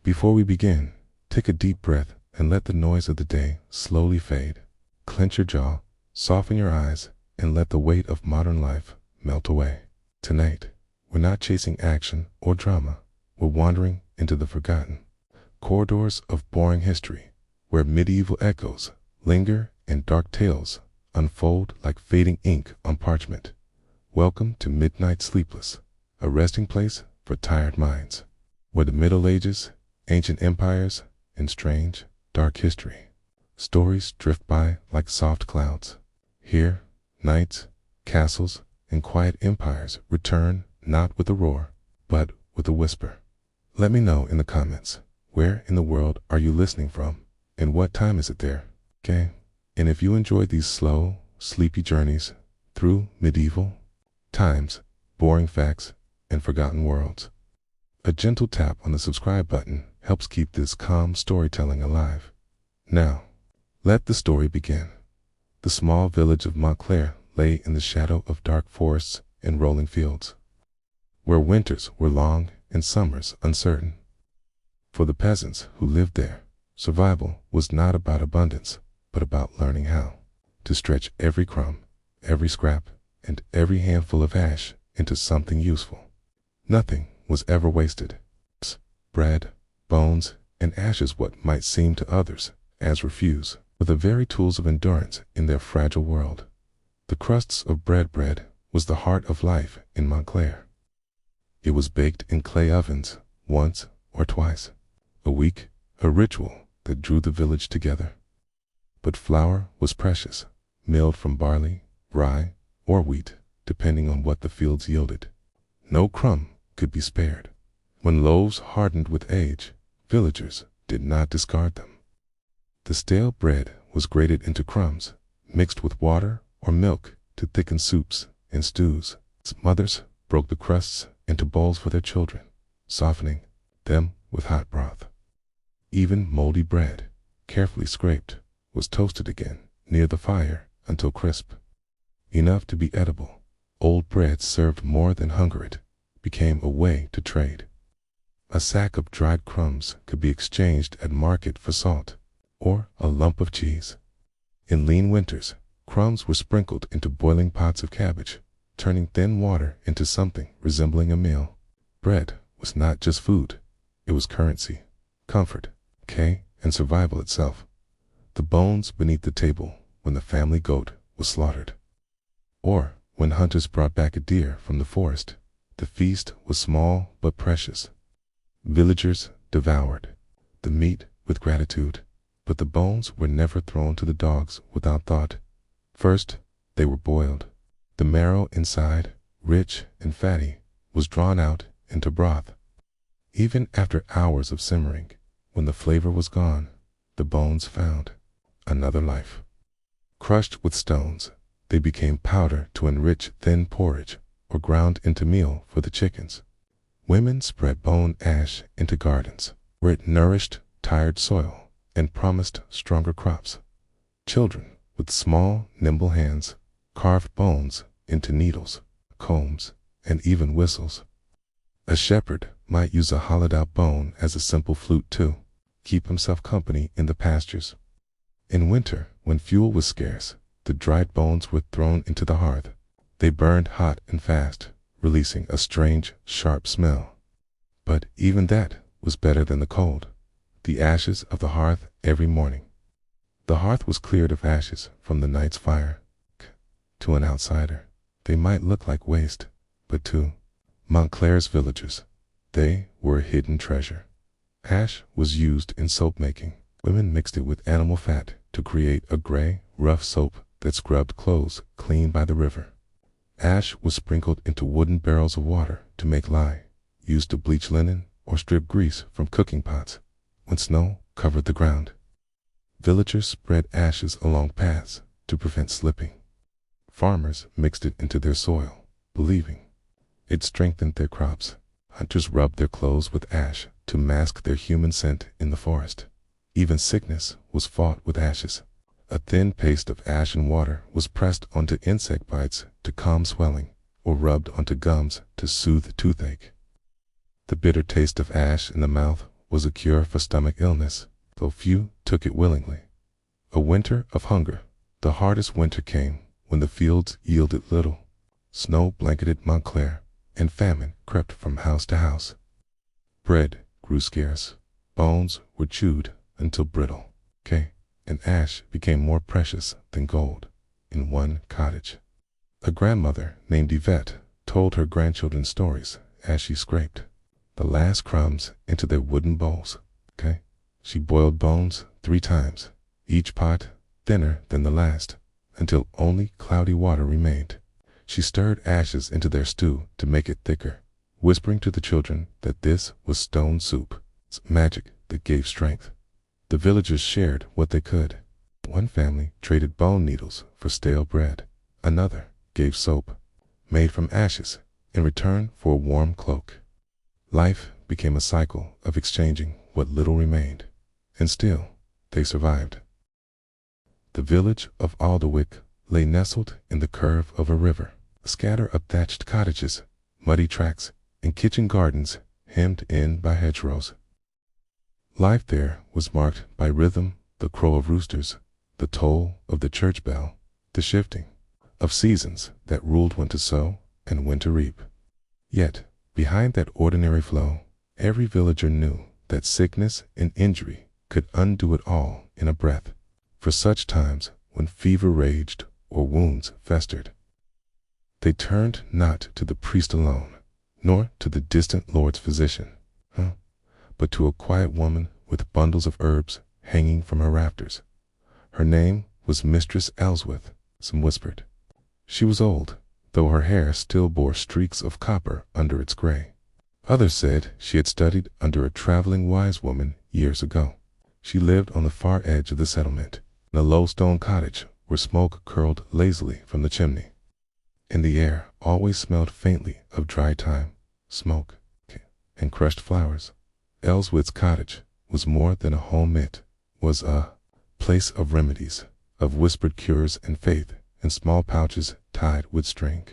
Before we begin, take a deep breath and let the noise of the day slowly fade. Clench your jaw, soften your eyes, and let the weight of modern life melt away. Tonight, we're not chasing action or drama. We're wandering into the forgotten corridors of boring history, where medieval echoes linger and dark tales unfold like fading ink on parchment. Welcome to Midnight Sleepless, a resting place for tired minds, where the Middle Ages, ancient empires, and strange, dark history stories drift by like soft clouds. Here, knights, castles, and quiet empires return not with a roar, but with a whisper. Let me know in the comments, where in the world are you listening from, and what time is it there, okay? And if you enjoy these slow, sleepy journeys through medieval times, boring facts, and forgotten worlds, a gentle tap on the subscribe button helps keep this calm storytelling alive. Now, let the story begin. The small village of Montclair lay in the shadow of dark forests and rolling fields, where winters were long and summers uncertain. For the peasants who lived there, survival was not about abundance, but about learning how to stretch every crumb, every scrap, and every handful of ash into something useful. Nothing was ever wasted. Bread, bones, and ashes, what might seem to others as refuse, were the very tools of endurance in their fragile world. The crusts of bread was the heart of life in Montclair. It was baked in clay ovens once or twice a week, a ritual that drew the village together. But flour was precious, milled from barley, rye, or wheat, depending on what the fields yielded. No crumb could be spared. When loaves hardened with age, villagers did not discard them. The stale bread was grated into crumbs, mixed with water or milk to thicken soups and stews. Mothers broke the crusts into bowls for their children, softening them with hot broth. Even moldy bread, carefully scraped, was toasted again near the fire until crisp enough to be edible. Old bread served more than hunger. It became a way to trade. A sack of dried crumbs could be exchanged at market for salt or a lump of cheese. In lean winters, crumbs were sprinkled into boiling pots of cabbage, turning thin water into something resembling a meal. Bread was not just food, it was currency, comfort, and survival itself. The bones beneath the table when the family goat was slaughtered, or when hunters brought back a deer from the forest. The feast was small but precious. Villagers devoured the meat with gratitude, but the bones were never thrown to the dogs without thought. First, they were boiled. The marrow inside, rich and fatty, was drawn out into broth. Even after hours of simmering, when the flavor was gone, the bones found another life. Crushed with stones, they became powder to enrich thin porridge or ground into meal for the chickens. Women spread bone ash into gardens, where it nourished tired soil and promised stronger crops. Children, with small, nimble hands, carved bones into needles, combs, and even whistles. A shepherd might use a hollowed-out bone as a simple flute to keep himself company in the pastures. In winter, when fuel was scarce, the dried bones were thrown into the hearth. They burned hot and fast, releasing a strange, sharp smell. But even that was better than the cold. The ashes of the hearth every morning. The hearth was cleared of ashes from the night's fire. To an outsider, they might look like waste, but to Montclair's villagers, they were a hidden treasure. Ash was used in soap making. Women mixed it with animal fat to create a gray, rough soap that scrubbed clothes clean by the river. Ash was sprinkled into wooden barrels of water to make lye, used to bleach linen or strip grease from cooking pots when snow covered the ground. Villagers spread ashes along paths to prevent slipping. Farmers mixed it into their soil, believing it strengthened their crops. Hunters rubbed their clothes with ash to mask their human scent in the forest. Even sickness was fought with ashes. A thin paste of ash and water was pressed onto insect bites to calm swelling, or rubbed onto gums to soothe toothache. The bitter taste of ash in the mouth was a cure for stomach illness, though few took it willingly. A winter of hunger. The hardest winter came when the fields yielded little. Snow blanketed Montclair, and famine crept from house to house. Bread grew scarce. Bones were chewed until brittle. And ash became more precious than gold in one cottage. A grandmother named Yvette told her grandchildren stories as she scraped the last crumbs into their wooden bowls. She boiled bones 3 times, each pot thinner than the last, until only cloudy water remained. She stirred ashes into their stew to make it thicker, whispering to the children that this was stone soup, magic that gave strength. The villagers shared what they could. One family traded bone needles for stale bread. Another gave soap, made from ashes, in return for a warm cloak. Life became a cycle of exchanging what little remained, and still they survived. The village of Alderwick lay nestled in the curve of a river. A scatter of thatched cottages, muddy tracks, and kitchen gardens hemmed in by hedgerows. Life there was marked by rhythm, the crow of roosters, the toll of the church bell, the shifting of seasons that ruled when to sow and when to reap. Yet, behind that ordinary flow, every villager knew that sickness and injury could undo it all in a breath, for such times when fever raged or wounds festered. They turned not to the priest alone, nor to the distant Lord's physician, but to a quiet woman with bundles of herbs hanging from her rafters. Her name was Mistress Ellsworth, some whispered. She was old, though her hair still bore streaks of copper under its gray. Others said she had studied under a traveling wise woman years ago. She lived on the far edge of the settlement, in a low stone cottage where smoke curled lazily from the chimney. And the air always smelled faintly of dry thyme, smoke, and crushed flowers. Ellsworth's cottage was more than a home. It was a place of remedies, of whispered cures and faith in small pouches tied with string.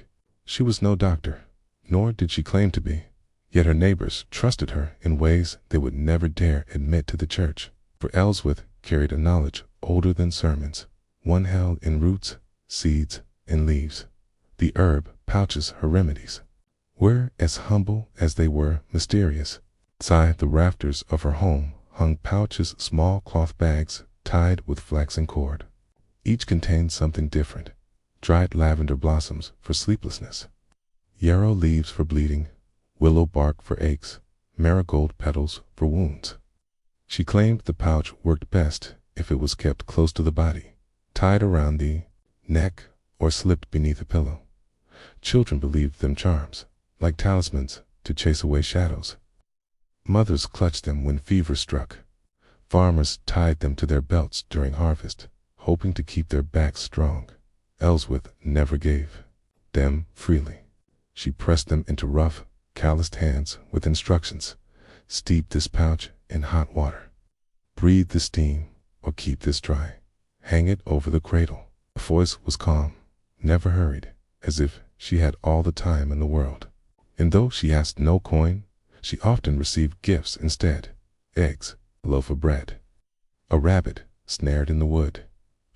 She was no doctor, nor did she claim to be, yet her neighbors trusted her in ways they would never dare admit to the church, for Ellsworth carried a knowledge older than sermons, one held in roots, seeds, and leaves. The herb pouches her remedies were as humble as they were mysterious. Inside the rafters of her home hung pouches, small cloth bags tied with flaxen cord. Each contained something different: dried lavender blossoms for sleeplessness, yarrow leaves for bleeding, willow bark for aches, marigold petals for wounds. She claimed the pouch worked best if it was kept close to the body, tied around the neck or slipped beneath a pillow. Children believed them charms, like talismans to chase away shadows. Mothers clutched them when fever struck. Farmers tied them to their belts during harvest, hoping to keep their backs strong. Ellsworth never gave them freely. She pressed them into rough, calloused hands with instructions: steep this pouch in hot water, breathe the steam, or keep this dry. Hang it over the cradle. Her voice was calm, never hurried, as if she had all the time in the world. And though she asked no coin, she often received gifts instead: eggs, a loaf of bread, a rabbit snared in the wood.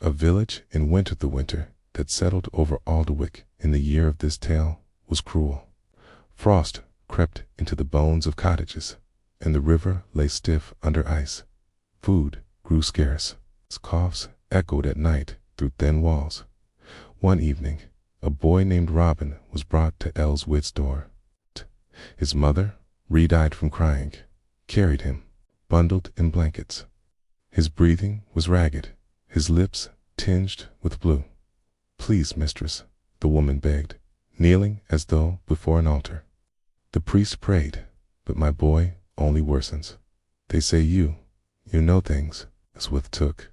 A village in the winter that settled over Alderwick in the year of this tale was cruel. Frost crept into the bones of cottages, and the river lay stiff under ice. Food grew scarce. Coughs echoed at night through thin walls. One evening, a boy named Robin was brought to Ellsworth's door. His mother, red-eyed from crying, carried him, bundled in blankets. His breathing was ragged, his lips tinged with blue. "Please, mistress," the woman begged, kneeling as though before an altar. The priest prayed, "But my boy only worsens. They say you know things." Ellsworth took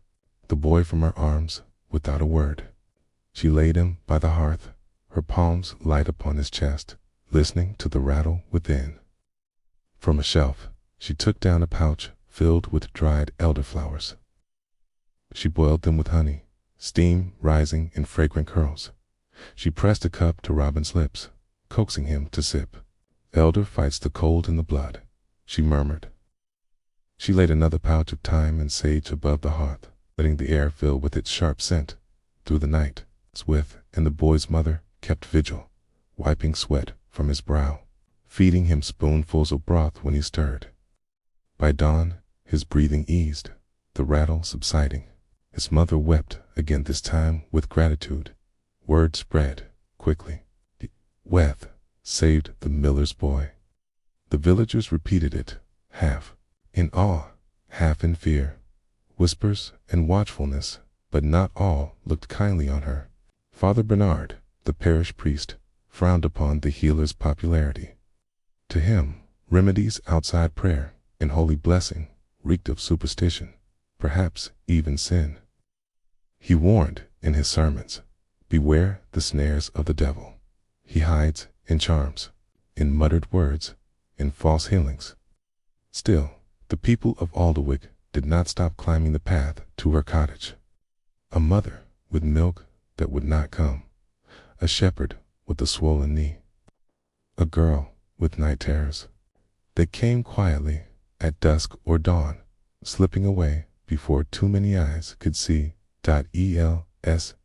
the boy from her arms without a word. She laid him by the hearth, her palms light upon his chest, listening to the rattle within. From a shelf, she took down a pouch filled with dried elderflowers. She boiled them with honey, steam rising in fragrant curls. She pressed a cup to Robin's lips, coaxing him to sip. "Elder fights the cold in the blood," she murmured. She laid another pouch of thyme and sage above the hearth, letting the air fill with its sharp scent through the night. And the boy's mother kept vigil, wiping sweat from his brow, feeding him spoonfuls of broth when he stirred. By dawn, his breathing eased, the rattle subsiding. His mother wept again, this time with gratitude. Word spread quickly. Weth saved the miller's boy. The villagers repeated it, half in awe, half in fear, whispers and watchfulness, but not all looked kindly on her. Father Bernard, the parish priest, frowned upon the healer's popularity. To him, remedies outside prayer and holy blessing reeked of superstition, perhaps even sin. He warned in his sermons, beware the snares of the devil. He hides in charms, in muttered words, in false healings. Still, the people of Alderwick did not stop climbing the path to her cottage. A mother with milk that would not come, a shepherd with a swollen knee, a girl with night terrors. They came quietly at dusk or dawn, slipping away before too many eyes could see. Elswyth,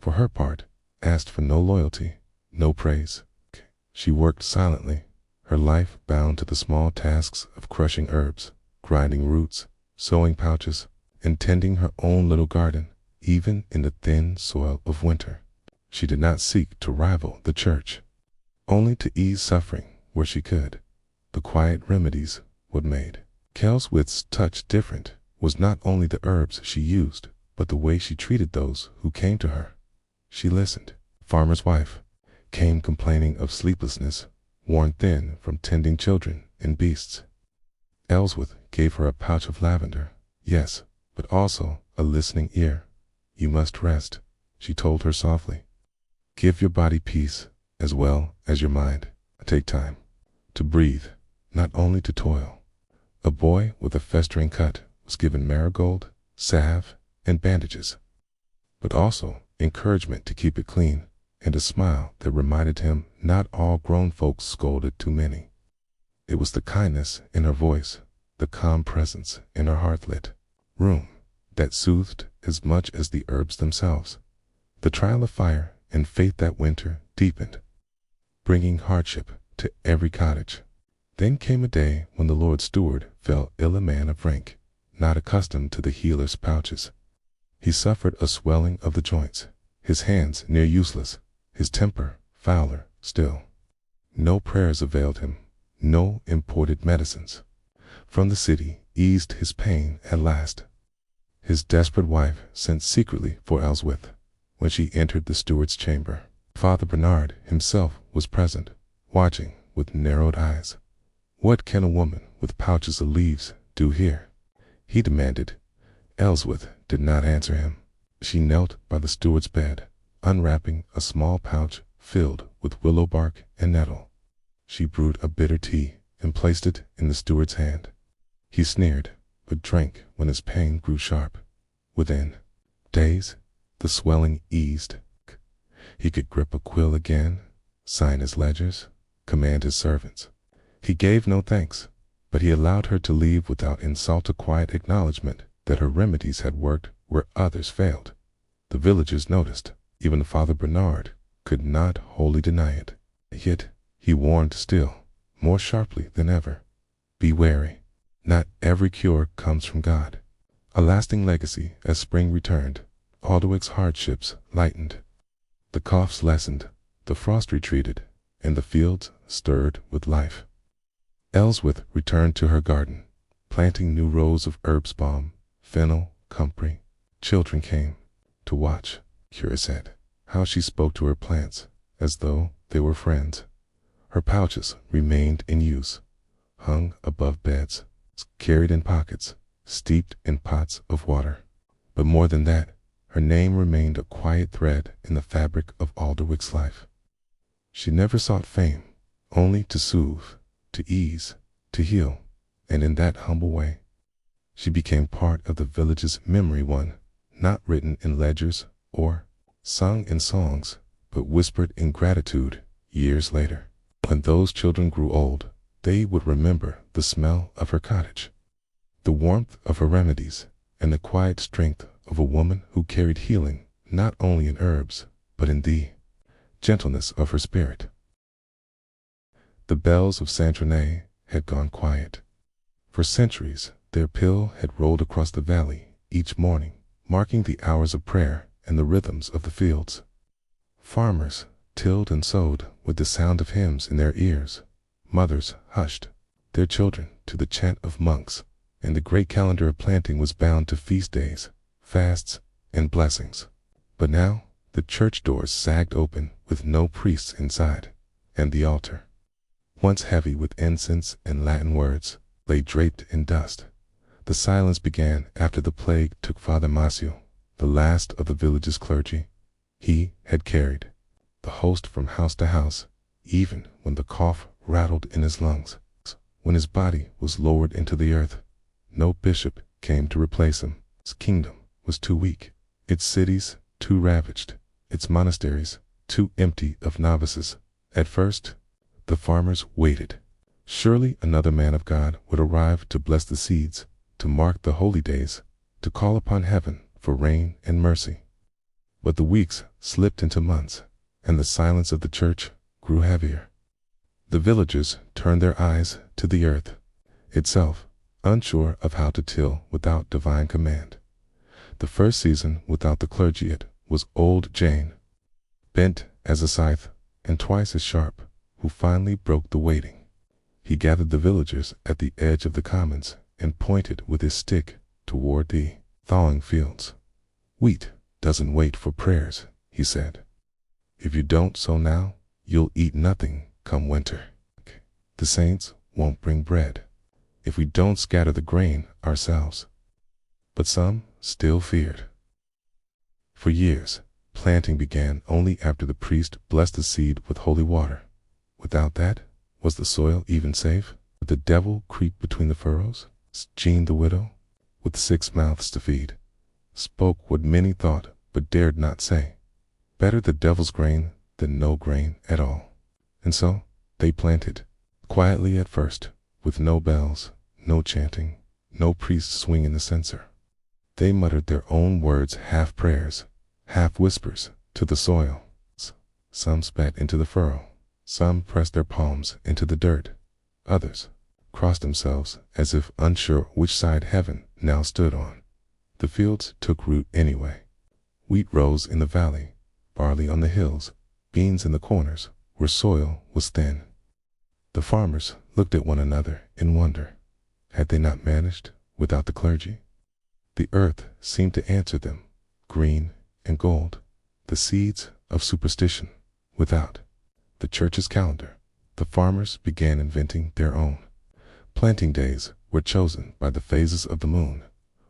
for her part, asked for no loyalty, no praise. She worked silently, her life bound to the small tasks of crushing herbs, grinding roots, sewing pouches, and tending her own little garden, even in the thin soil of winter. She did not seek to rival the church, only to ease suffering where she could. The quiet remedies what made Elswyth's touch different was not only the herbs she used, but the way she treated those who came to her. She listened. Farmer's wife came complaining of sleeplessness, worn thin from tending children and beasts. Elswyth gave her a pouch of lavender, yes, but also a listening ear. You must rest, she told her softly. Give your body peace as well as your mind. Take time to breathe, not only to toil. A boy with a festering cut was given marigold, salve, and bandages, but also encouragement to keep it clean, and a smile that reminded him not all grown folks scolded too many. It was the kindness in her voice, the calm presence in her hearth-lit room, that soothed as much as the herbs themselves. The trial of fire and faith that winter deepened, bringing hardship to every cottage. Then came a day when the Lord Steward fell ill, a man of rank, not accustomed to the healer's pouches. He suffered a swelling of the joints, his hands near useless, his temper fouler still. No prayers availed him, no imported medicines from the city eased his pain at last. His desperate wife sent secretly for Elswyth. When she entered the steward's chamber, Father Bernard himself was present, watching with narrowed eyes. What can a woman with pouches of leaves do here? He demanded. Elswyth did not answer him. She knelt by the steward's bed, unwrapping a small pouch filled with willow bark and nettle. She brewed a bitter tea and placed it in the steward's hand. He sneered, but drank when his pain grew sharp. Within days, the swelling eased. He could grip a quill again, sign his ledgers, command his servants. He gave no thanks, but he allowed her to leave without insult, a quiet acknowledgment that her remedies had worked where others failed. The villagers noticed. Even Father Bernard could not wholly deny it. Yet he warned still, more sharply than ever. Be wary. Not every cure comes from God. A lasting legacy. As spring returned, Alderwick's hardships lightened. The coughs lessened, the frost retreated, and the fields stirred with life. Elswyth returned to her garden, planting new rows of herbs, balm, fennel, comfrey. Children came to watch, curious said, how she spoke to her plants, as though they were friends. Her pouches remained in use, hung above beds, carried in pockets, steeped in pots of water. But more than that, her name remained a quiet thread in the fabric of Alderwick's life. She never sought fame, only to soothe, to ease, to heal, and in that humble way, she became part of the village's memory, one not written in ledgers or sung in songs, but whispered in gratitude years later. When those children grew old, They would remember the smell of her cottage, the warmth of her remedies, and the quiet strength of a woman who carried healing not only in herbs, but in the gentleness of her spirit. The bells of Saint-Tronay had gone quiet. For centuries, their peal had rolled across the valley each morning, marking the hours of prayer and the rhythms of the fields. Farmers tilled and sowed with the sound of hymns in their ears. Mothers hushed their children to the chant of monks, and the great calendar of planting was bound to feast days, fasts, and blessings. But now the church doors sagged open with no priests inside, and the altar, once heavy with incense and Latin words, lay draped in dust. The silence began after the plague took Father Masio, the last of the village's clergy. He had carried the host from house to house, even when the cough rattled in his lungs. When his body was lowered into the earth, no bishop came to replace him. His kingdom was too weak, its cities too ravaged, its monasteries too empty of novices. At first, the farmers waited. Surely another man of God would arrive to bless the seeds, to mark the holy days, to call upon heaven for rain and mercy. But the weeks slipped into months, and the silence of the church grew heavier. The villagers turned their eyes to the earth itself, unsure of how to till without divine command. The first season without the clergiate was old Jane, bent as a scythe and twice as sharp, who finally broke the waiting. He gathered the villagers at the edge of the commons and pointed with his stick toward the thawing fields. "Wheat doesn't wait for prayers," he said. "If you don't sow now, you'll eat nothing come winter. The saints won't bring bread if we don't scatter the grain ourselves." But some still feared. For years, planting began only after the priest blessed the seed with holy water. Without that, was the soil even safe? Would the devil creep between the furrows? Jean the widow, with 6 mouths to feed, spoke what many thought but dared not say. Better the devil's grain than no grain at all. And so they planted, quietly at first, with no bells, no chanting, no priest swinging the censer. They muttered their own words, half prayers, half whispers, to the soil. Some spat into the furrow, some pressed their palms into the dirt, others crossed themselves as if unsure which side heaven now stood on. The fields took root anyway. Wheat rose in the valley, barley on the hills, beans in the corners where soil was thin. The farmers looked at one another in wonder. Had they not managed without the clergy? The earth seemed to answer them, green and gold, the seeds of superstition. Without the church's calendar, the farmers began inventing their own. Planting days were chosen by the phases of the moon,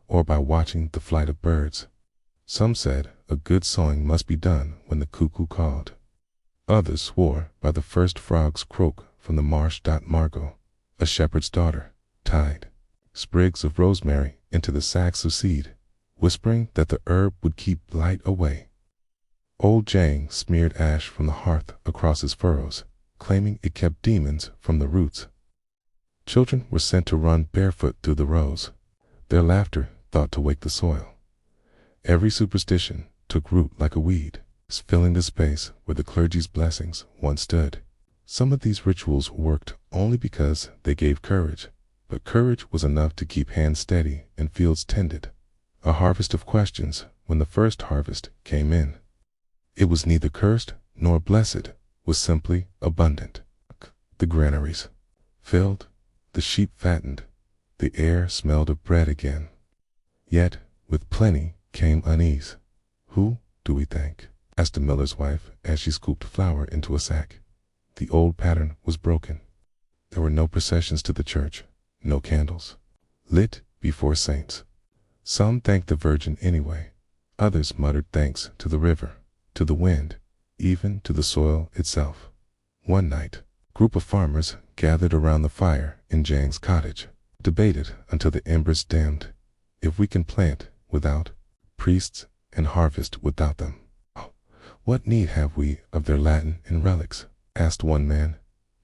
or by watching the flight of birds. Some said a good sowing must be done when the cuckoo called. Others swore by the first frog's croak from the marsh. Margot, a shepherd's daughter, tied sprigs of rosemary into the sacks of seed, whispering that the herb would keep blight away. Old Jang smeared ash from the hearth across his furrows, claiming it kept demons from the roots. Children were sent to run barefoot through the rows, their laughter thought to wake the soil. Every superstition took root like a weed, filling the space where the clergy's blessings once stood. Some of these rituals worked only because they gave courage, but courage was enough to keep hands steady and fields tended. A harvest of questions when the first harvest came in. It was neither cursed nor blessed, was simply abundant. The granaries filled, the sheep fattened, the air smelled of bread again. Yet, with plenty came unease. "Who do we thank?" asked the miller's wife as she scooped flour into a sack. The old pattern was broken. There were no processions to the church, no candles lit before saints. Some thanked the Virgin anyway. Others muttered thanks to the river, to the wind, even to the soil itself. One night, a group of farmers gathered around the fire in Jang's cottage, debated until the embers dimmed. "If we can plant without priests and harvest without them, what need have we of their Latin and relics?" asked one man.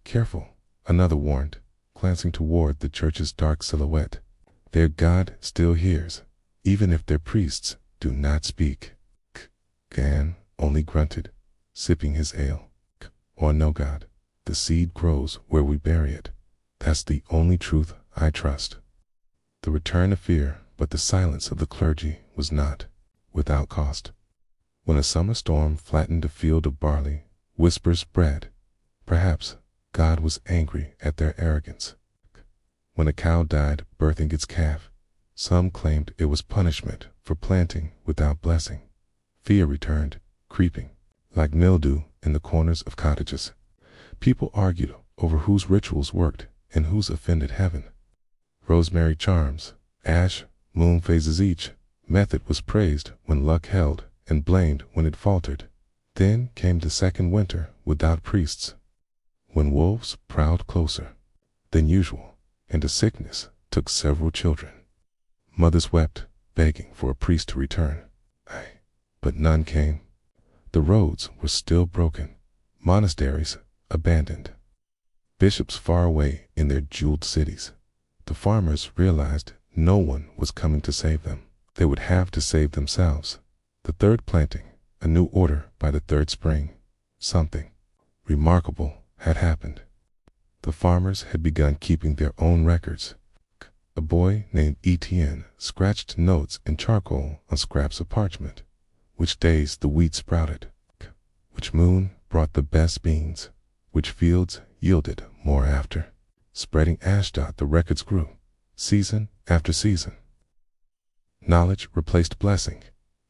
"Careful," another warned. glancing toward the church's dark silhouette. Their God still hears, even if their priests do not speak. Gan only grunted, sipping his ale. Or no God, the seed grows where we bury it. That's the only truth I trust. The return of fear, but the silence of the clergy was not without cost. When a summer storm flattened a field of barley, whispers spread. Perhaps God was angry at their arrogance. When a cow died birthing its calf, some claimed it was punishment for planting without blessing. Fear returned, creeping like mildew in the corners of cottages. People argued over whose rituals worked and whose offended heaven. Rosemary charms, ash, moon phases, each method was praised when luck held and blamed when it faltered. Then came the second winter without priests, when wolves prowled closer than usual, and a sickness took several children. Mothers wept, begging for a priest to return. But none came. The roads were still broken, monasteries abandoned, bishops far away in their jeweled cities. The farmers realized no one was coming to save them. They would have to save themselves. The third planting, a new order by the third spring. Something remarkable had happened. The farmers had begun keeping their own records. A boy named Etienne scratched notes in charcoal on scraps of parchment. Which days the wheat sprouted, which moon brought the best beans, which fields yielded more after. Spreading Ashdod, the records grew, season after season. Knowledge replaced blessing.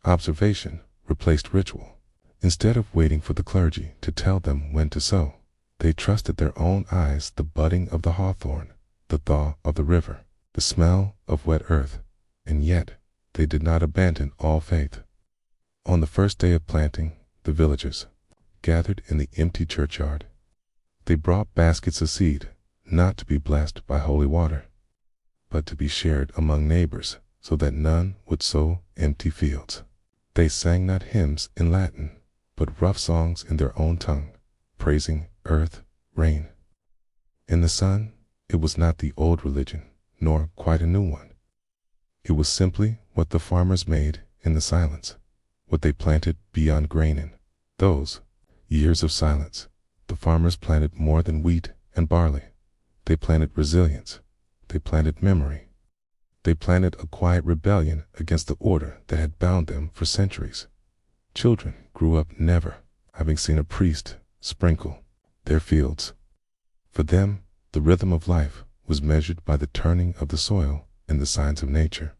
Observation replaced ritual. Instead of waiting for the clergy to tell them when to sow, they trusted their own eyes, the budding of the hawthorn, the thaw of the river, the smell of wet earth, and yet they did not abandon all faith. On the first day of planting, the villagers gathered in the empty churchyard. They brought baskets of seed, not to be blessed by holy water, but to be shared among neighbors so that none would sow empty fields. They sang not hymns in Latin, but rough songs in their own tongue, praising earth, rain. In the sun, it was not the old religion, nor quite a new one. It was simply what the farmers made in the silence, what they planted beyond grain in those years of silence. The farmers planted more than wheat and barley. They planted resilience. They planted memory. They planted a quiet rebellion against the order that had bound them for centuries. Children grew up never having seen a priest sprinkle their fields. For them, the rhythm of life was measured by the turning of the soil and the signs of nature.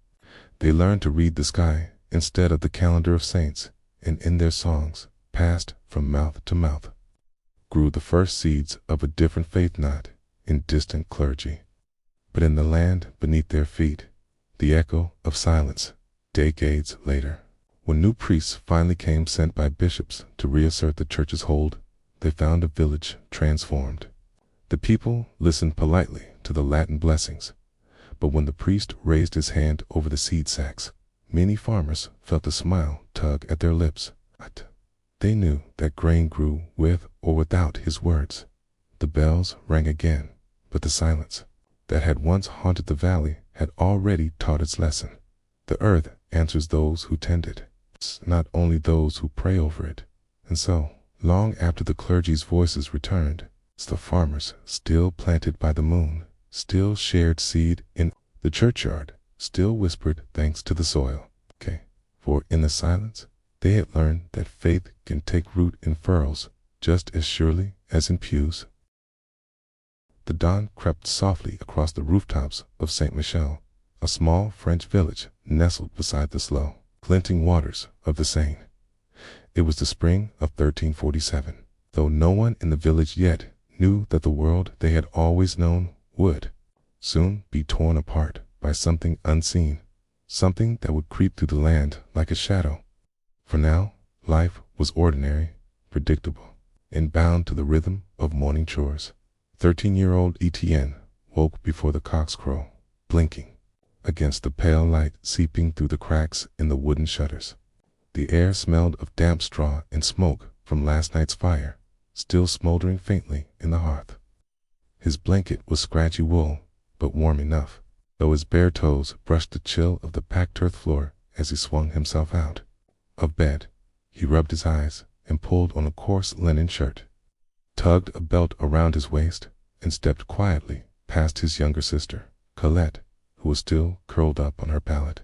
They learned to read the sky instead of the calendar of saints, and in their songs, passed from mouth to mouth, grew the first seeds of a different faith, not in distant clergy, but in the land beneath their feet, the echo of silence. Decades later, when new priests finally came sent by bishops to reassert the church's hold, they found a village transformed. The people listened politely to the Latin blessings, but when the priest raised his hand over the seed sacks, many farmers felt a smile tug at their lips. They knew that grain grew with or without his words. The bells rang again, but the silence that had once haunted the valley had already taught its lesson. The earth answers those who tend it, not only those who pray over it. And so, long after the clergy's voices returned, the farmers, still planted by the moon, still shared seed in the churchyard, still whispered thanks to the soil. For in the silence, they had learned that faith can take root in furrows just as surely as in pews. The dawn crept softly across the rooftops of Saint Michel, a small French village nestled beside the slow, glinting waters of the Seine. It was the spring of 1347, though no one in the village yet knew that the world they had always known would soon be torn apart by something unseen, something that would creep through the land like a shadow. For now, life was ordinary, predictable, and bound to the rhythm of morning chores. 13-year-old Etienne woke before the cocks crow, blinking against the pale light seeping through the cracks in the wooden shutters. The air smelled of damp straw and smoke from last night's fire, still smoldering faintly in the hearth. His blanket was scratchy wool, but warm enough, though his bare toes brushed the chill of the packed earth floor as he swung himself out of bed. He rubbed his eyes and pulled on a coarse linen shirt, tugged a belt around his waist, and stepped quietly past his younger sister, Colette, who was still curled up on her pallet.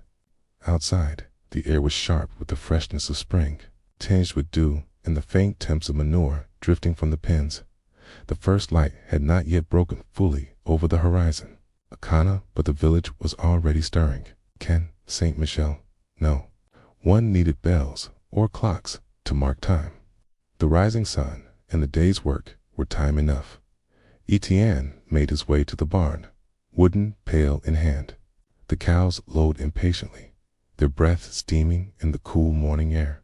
Outside, the air was sharp with the freshness of spring, tinged with dew and the faint temps of manure drifting from the pens. The first light had not yet broken fully over the horizon. But the village was already stirring. Saint Michel. No. One needed bells or clocks to mark time. The rising sun and the day's work were time enough. Etienne made his way to the barn, wooden pail in hand. The cows lowed impatiently, their breath steaming in the cool morning air.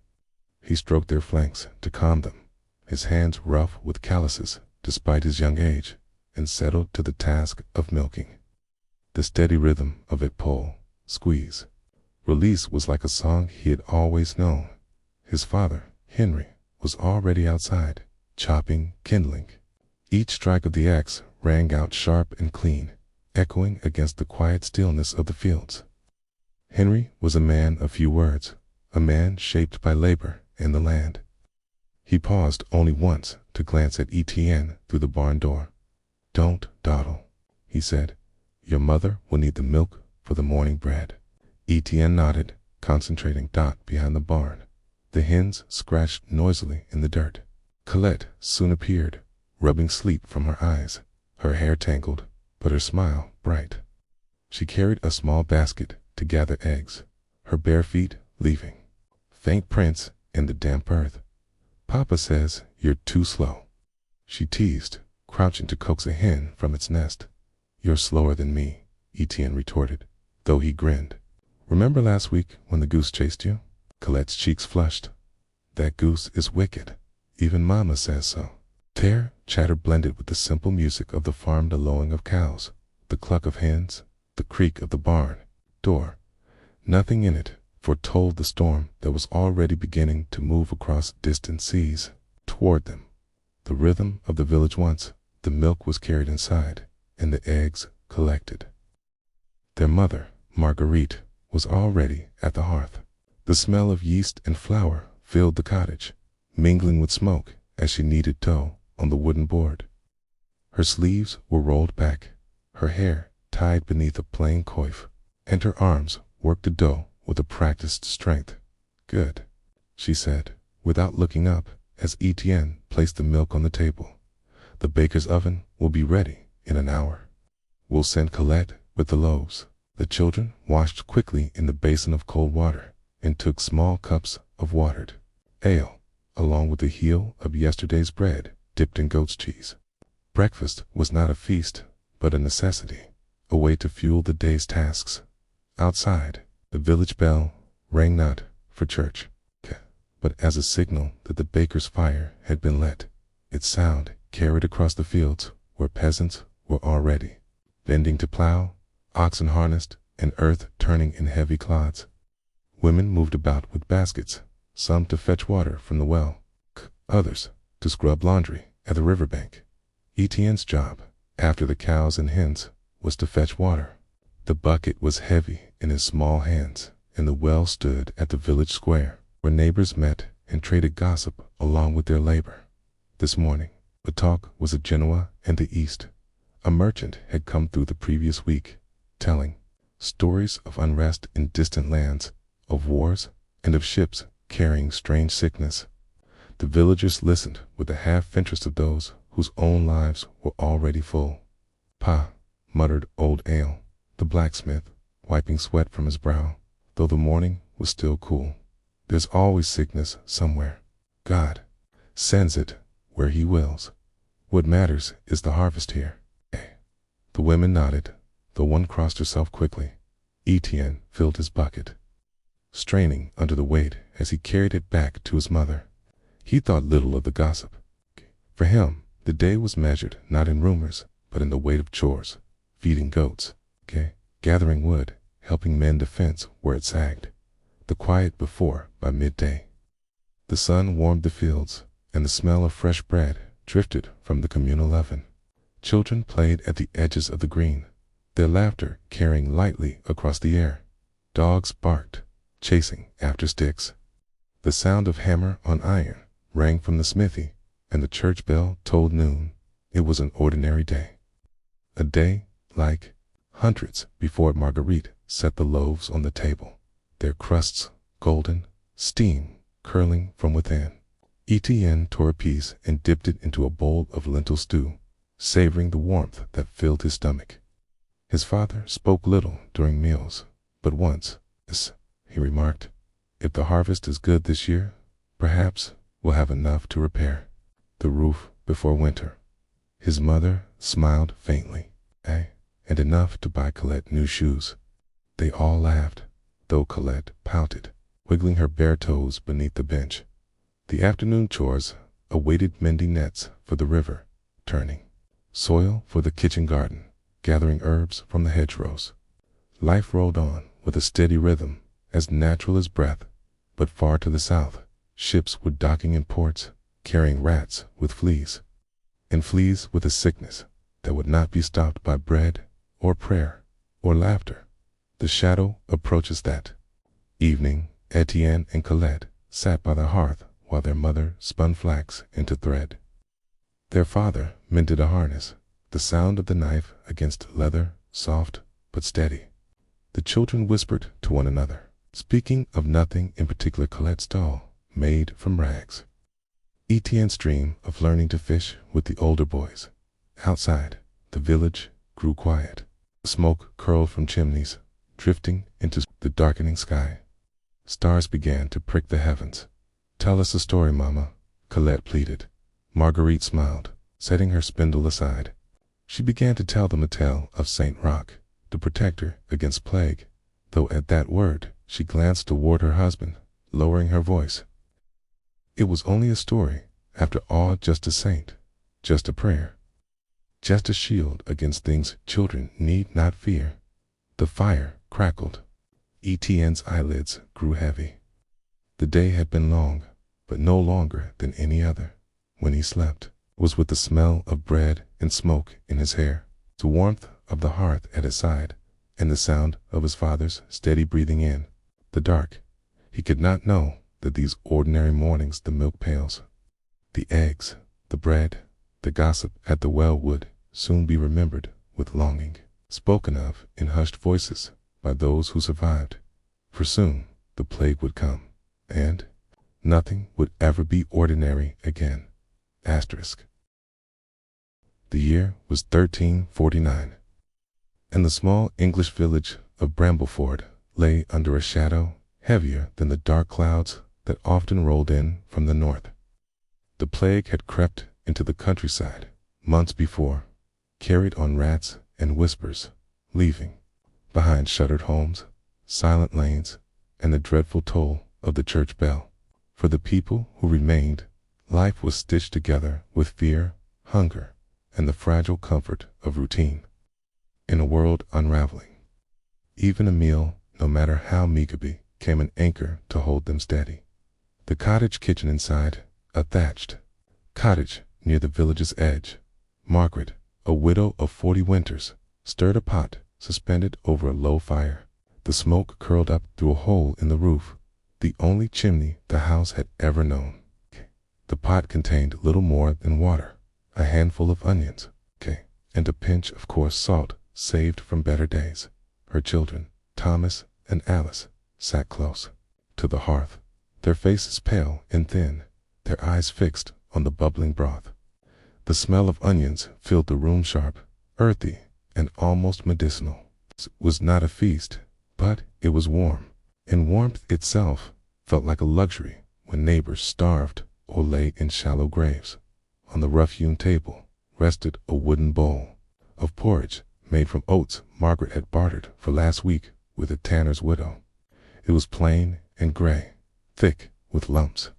He stroked their flanks to calm them, his hands rough with calluses despite his young age, and settled to the task of milking. The steady rhythm of it pull, squeeze, release was like a song he had always known. His father, Henry, was already outside, chopping, kindling. Each strike of the axe rang out sharp and clean, echoing against the quiet stillness of the fields. Henry was a man of few words, a man shaped by labor and the land. He paused only once to glance at Etienne through the barn door. "Don't dawdle," he said. "Your mother will need the milk for the morning bread." Etienne nodded, concentrating behind the barn. The hens scratched noisily in the dirt. Colette soon appeared, rubbing sleep from her eyes, her hair tangled, but her smile bright. She carried a small basket to gather eggs, her bare feet leaving faint prints in the damp earth. "Papa says you're too slow," she teased, crouching to coax a hen from its nest. "You're slower than me," Etienne retorted, though he grinned. "Remember last week when the goose chased you?" Colette's cheeks flushed. "That goose is wicked. Even Mama says so." Chatter blended with the simple music of the farm, the lowing of cows, the cluck of hens, the creak of the barn door. Nothing in it foretold the storm that was already beginning to move across distant seas toward them. The rhythm of the village once, the milk was carried inside, and the eggs collected. Their mother, Marguerite, was already at the hearth. The smell of yeast and flour filled the cottage, mingling with smoke as she kneaded dough on the wooden board. Her sleeves were rolled back, her hair tied beneath a plain coif, and her arms worked the dough with a practiced strength. "Good," she said, without looking up, as Etienne placed the milk on the table. "The baker's oven will be ready in an hour. We'll send Colette with the loaves." The children washed quickly in the basin of cold water and took small cups of watered ale, along with the heel of yesterday's bread dipped in goat's cheese. Breakfast was not a feast, but a necessity, a way to fuel the day's tasks. Outside, the village bell rang not for church, but as a signal that the baker's fire had been lit. Its sound carried across the fields where peasants were already bending to plow, oxen harnessed, and earth turning in heavy clods. Women moved about with baskets, some to fetch water from the well, others to scrub laundry at the riverbank. Etienne's job, after the cows and hens, was to fetch water. The bucket was heavy in his small hands, and the well stood at the village square, where neighbors met and traded gossip along with their labor. This morning, the talk was of Genoa and the East. A merchant had come through the previous week, telling stories of unrest in distant lands, of wars, and of ships carrying strange sickness. The villagers listened with the half-interest of those whose own lives were already full. "Pa," muttered old Ale, the blacksmith, wiping sweat from his brow, though the morning was still cool. "There's always sickness somewhere. God sends it where he wills. What matters is the harvest here." The women nodded, though one crossed herself quickly. Etienne filled his bucket, straining under the weight as he carried it back to his mother. He thought little of the gossip. For him, the day was measured not in rumors, but in the weight of chores: feeding goats, gathering wood, helping mend a fence where it sagged, the quiet before by midday. The sun warmed the fields, and the smell of fresh bread drifted from the communal oven. Children played at the edges of the green, their laughter carrying lightly across the air. Dogs barked, chasing after sticks. The sound of hammer on iron rang from the smithy, and the church bell tolled noon. It was an ordinary day. A day like hundreds before Marguerite set the loaves on the table, their crusts golden, steam curling from within. Etienne tore a piece and dipped it into a bowl of lentil stew, savoring the warmth that filled his stomach. His father spoke little during meals, but once, he remarked, "If the harvest is good this year, perhaps we'll have enough to repair the roof before winter." His mother smiled faintly, and enough to buy Colette new shoes. They all laughed, though Colette pouted, wiggling her bare toes beneath the bench. The afternoon chores awaited mending nets for the river, turning soil for the kitchen garden, gathering herbs from the hedgerows. Life rolled on with a steady rhythm, as natural as breath, but far to the south, ships were docking in ports, carrying rats with fleas, and fleas with a sickness that would not be stopped by bread or prayer or laughter. The shadow approaches that evening. Etienne and Colette sat by the hearth while their mother spun flax into thread. Their father mended a harness, the sound of the knife against leather, soft but steady. The children whispered to one another, speaking of nothing in particular. Colette's doll, made from rags. Etienne's dream of learning to fish with the older boys. Outside, the village grew quiet. Smoke curled from chimneys, drifting into the darkening sky. Stars began to prick the heavens. "Tell us a story, Mama," Colette pleaded. Marguerite smiled, setting her spindle aside. She began to tell them a tale of Saint Roch, the protector against plague, though at that word she glanced toward her husband, lowering her voice. It was only a story, after all, just a saint, just a prayer, just a shield against things children need not fear. The fire crackled. Etienne's eyelids grew heavy. The day had been long, but no longer than any other. When he slept, it was with the smell of bread and smoke in his hair, the warmth of the hearth at his side, and the sound of his father's steady breathing in the dark. He could not know that these ordinary mornings, the milk pails, the eggs, the bread, the gossip at the well would soon be remembered with longing, spoken of in hushed voices by those who survived. For soon the plague would come, and nothing would ever be ordinary again. Asterisk. The year was 1349, and the small English village of Brambleford lay under a shadow heavier than the dark clouds that often rolled in from the north. The plague had crept into the countryside months before, carried on rats and whispers, leaving behind shuttered homes, silent lanes, and the dreadful toll of the church bell. For the people who remained, life was stitched together with fear, hunger, and the fragile comfort of routine. In a world unraveling, even a meal, no matter how meager, became an anchor to hold them steady. The cottage kitchen inside, a thatched cottage near the village's edge, Margaret, a widow of 40 winters, stirred a pot suspended over a low fire. The smoke curled up through a hole in the roof, the only chimney the house had ever known. The pot contained little more than water, a handful of onions, and a pinch of coarse salt saved from better days. Her children, Thomas and Alice, sat close to the hearth, their faces pale and thin, their eyes fixed on the bubbling broth. The smell of onions filled the room, sharp, earthy, and almost medicinal. It was not a feast, but it was warm, and warmth itself felt like a luxury when neighbors starved or lay in shallow graves. On the rough-hewn table rested a wooden bowl of porridge made from oats Margaret had bartered for last week with a tanner's widow. It was plain and gray, thick with lumps,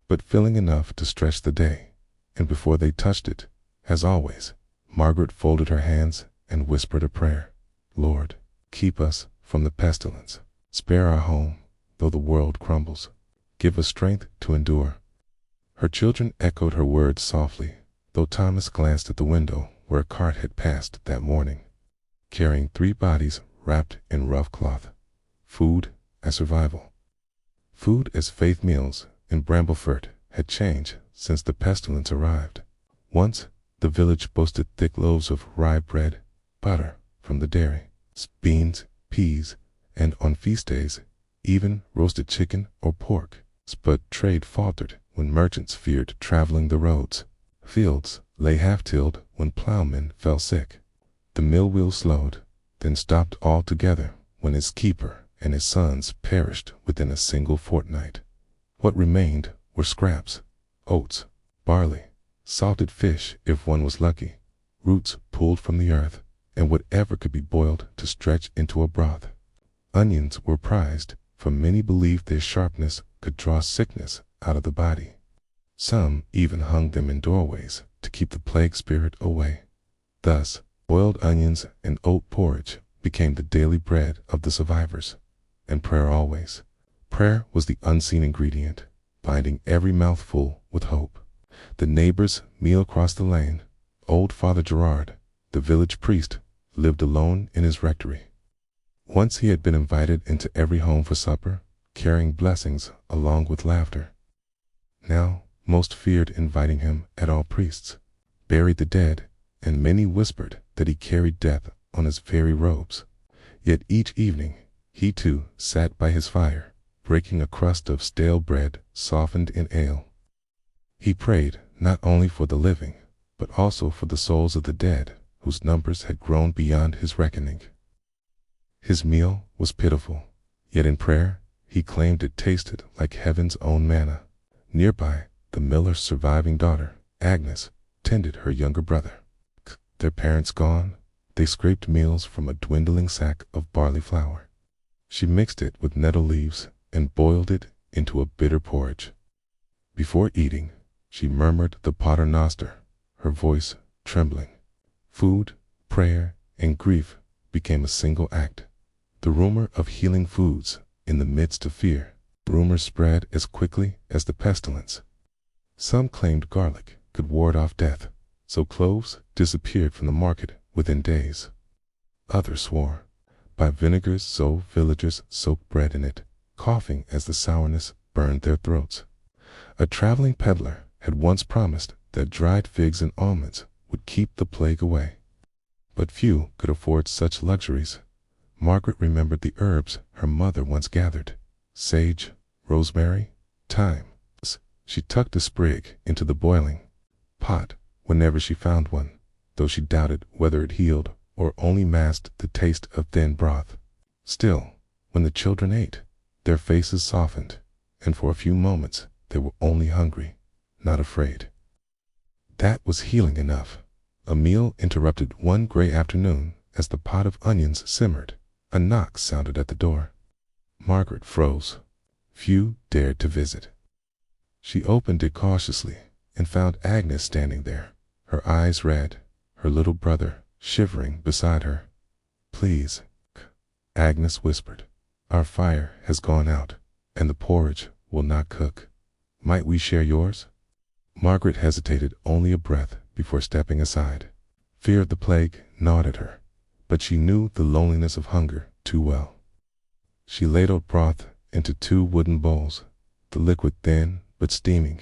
but filling enough to stretch the day. And before they touched it, as always, Margaret folded her hands and whispered a prayer. "Lord, keep us from the pestilence. Spare our home, though the world crumbles. Give us strength to endure." Her children echoed her words softly, though Thomas glanced at the window where a cart had passed that morning, carrying 3 bodies wrapped in rough cloth. Food as survival. Food as faith meals in Brambleford had changed since the pestilence arrived. Once, the village boasted thick loaves of rye bread, butter from the dairy, beans, peas, and on feast days, even roasted chicken or pork. But trade faltered when merchants feared traveling the roads. Fields lay half-tilled when plowmen fell sick. The mill wheel slowed, then stopped altogether when its keeper and his sons perished within a single fortnight. What remained were scraps, oats, barley, salted fish if one was lucky, roots pulled from the earth, and whatever could be boiled to stretch into a broth. Onions were prized, for many believed their sharpness could draw sickness out of the body. Some even hung them in doorways to keep the plague spirit away. Thus, boiled onions and oat porridge became the daily bread of the survivors, and prayer always. Prayer was the unseen ingredient, binding every mouthful with hope. The neighbor's meal across the lane, old Father Gerard, the village priest, lived alone in his rectory. Once he had been invited into every home for supper, carrying blessings along with laughter. Now, most feared inviting him at all priests, buried the dead, and many whispered that he carried death on his very robes. Yet each evening, he too sat by his fire, breaking a crust of stale bread softened in ale. He prayed not only for the living, but also for the souls of the dead, whose numbers had grown beyond his reckoning. His meal was pitiful, yet in prayer he claimed it tasted like heaven's own manna. Nearby, the miller's surviving daughter, Agnes, tended her younger brother. Their parents gone, they scraped meals from a dwindling sack of barley flour. She mixed it with nettle leaves and boiled it into a bitter porridge. Before eating, she murmured the Pater Noster, her voice trembling. Food, prayer, and grief became a single act. The rumor of healing foods in the midst of fear. Rumors spread as quickly as the pestilence. Some claimed garlic could ward off death, so cloves disappeared from the market within days. Others swore by vinegars so villagers soaked bread in it, coughing as the sourness burned their throats. A traveling peddler had once promised that dried figs and almonds would keep the plague away. But few could afford such luxuries. Margaret remembered the herbs her mother once gathered: sage, rosemary, thyme. She tucked a sprig into the boiling pot whenever she found one, though she doubted whether it healed or only masked the taste of thin broth. Still, when the children ate, their faces softened, and for a few moments they were only hungry, not afraid. That was healing enough. A meal interrupted one gray afternoon as the pot of onions simmered. A knock sounded at the door. Margaret froze. Few dared to visit. She opened it cautiously and found Agnes standing there, her eyes red, her little brother shivering beside her. "Please," Agnes whispered. "Our fire has gone out, and the porridge will not cook. Might we share yours?" Margaret hesitated only a breath before stepping aside. Fear of the plague gnawed at her, but she knew the loneliness of hunger too well. She ladled broth into 2 wooden bowls, the liquid thin but steaming.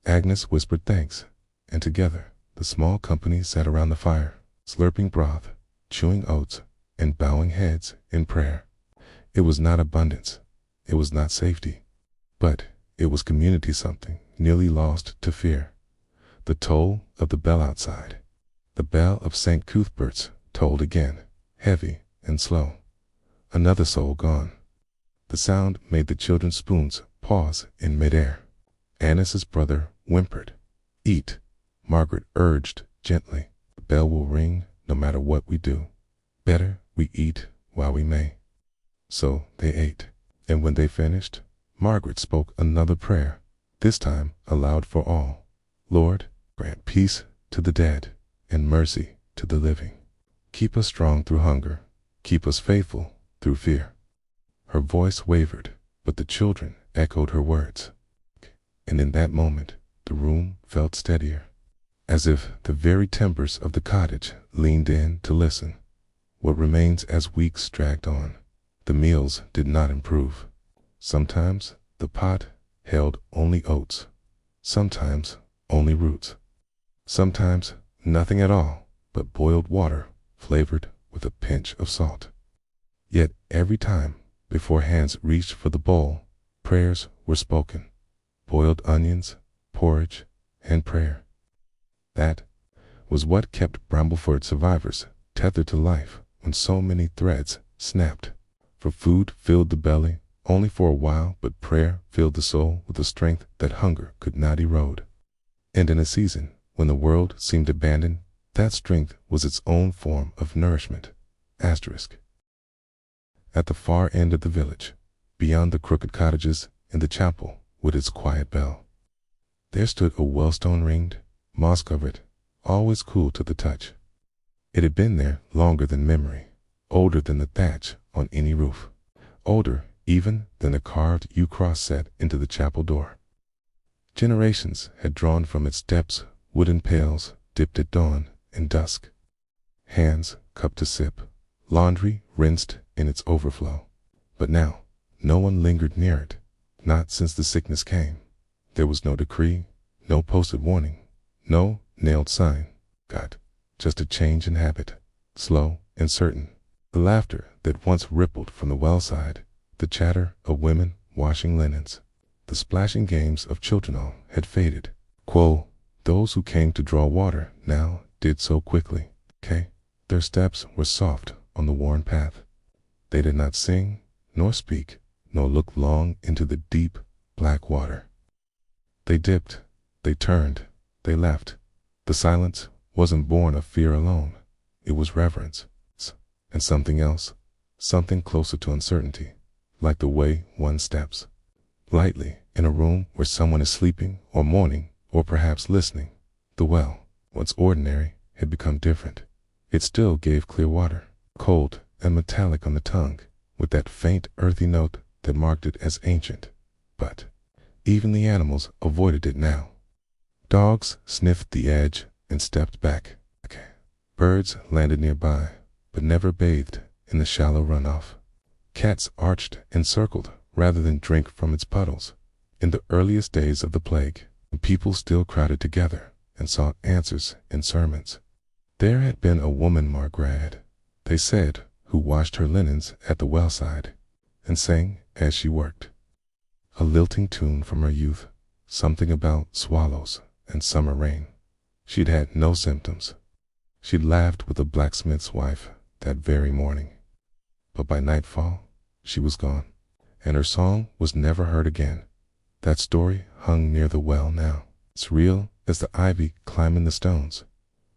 Agnes whispered thanks, and together the small company sat around the fire, slurping broth, chewing oats, and bowing heads in prayer. It was not abundance, it was not safety, but it was community, something nearly lost to fear. The toll of the bell outside, the bell of St. Cuthbert's, tolled again, heavy and slow. Another soul gone. The sound made the children's spoons pause in midair. Annis's brother whimpered. "Eat," Margaret urged gently. "The bell will ring no matter what we do. Better we eat while we may." So they ate, and when they finished, Margaret spoke another prayer, this time aloud for all. "Lord, grant peace to the dead and mercy to the living. Keep us strong through hunger. Keep us faithful through fear." Her voice wavered, but the children echoed her words. And in that moment, the room felt steadier. as if the very timbers of the cottage leaned in to listen. What remains as weeks dragged on, the meals did not improve. Sometimes the pot held only oats, sometimes only roots, sometimes nothing at all but boiled water flavored with a pinch of salt. Yet every time, before hands reached for the bowl, prayers were spoken. Boiled onions, porridge, and prayer. That was what kept Bramblefoot survivors tethered to life when so many threads snapped. For food filled the belly only for a while, but prayer filled the soul with a strength that hunger could not erode. And in a season when the world seemed abandoned, that strength was its own form of nourishment. Asterisk. At the far end of the village, beyond the crooked cottages and the chapel with its quiet bell, there stood a well-stone ringed, moss-covered, always cool to the touch. It had been there longer than memory, older than the thatch on any roof, older even than the carved U-cross set into the chapel door. Generations had drawn from its depths wooden pails dipped at dawn and dusk, hands cupped to sip, laundry rinsed in its overflow. But now, no one lingered near it, not since the sickness came. There was no decree, no posted warning, no nailed sign. God, just a change in habit, slow and certain. The laughter that once rippled from the well side, the chatter of women washing linens, the splashing games of children all had faded. Quo, those who came to draw water now did so quickly. Their steps were soft on the worn path. They did not sing, nor speak, nor look long into the deep, black water. They dipped, they turned, they left. The silence wasn't born of fear alone. It was reverence, and something else, something closer to uncertainty, like the way one steps lightly in a room where someone is sleeping or mourning or perhaps listening. The well, once ordinary, had become different. It still gave clear water, cold and metallic on the tongue, with that faint earthy note that marked it as ancient. But even the animals avoided it now. Dogs sniffed the edge and stepped back. Birds landed nearby, but never bathed in the shallow runoff. Cats arched and circled rather than drink from its puddles. In the earliest days of the plague, people still crowded together and sought answers in sermons. There had been a woman, Margaret, they said, who washed her linens at the well side and sang as she worked. A lilting tune from her youth, something about swallows and summer rain. She'd had no symptoms. She'd laughed with a blacksmith's wife that very morning. But by nightfall, she was gone, and her song was never heard again. That story hung near the well now, as real as the ivy climbing the stones.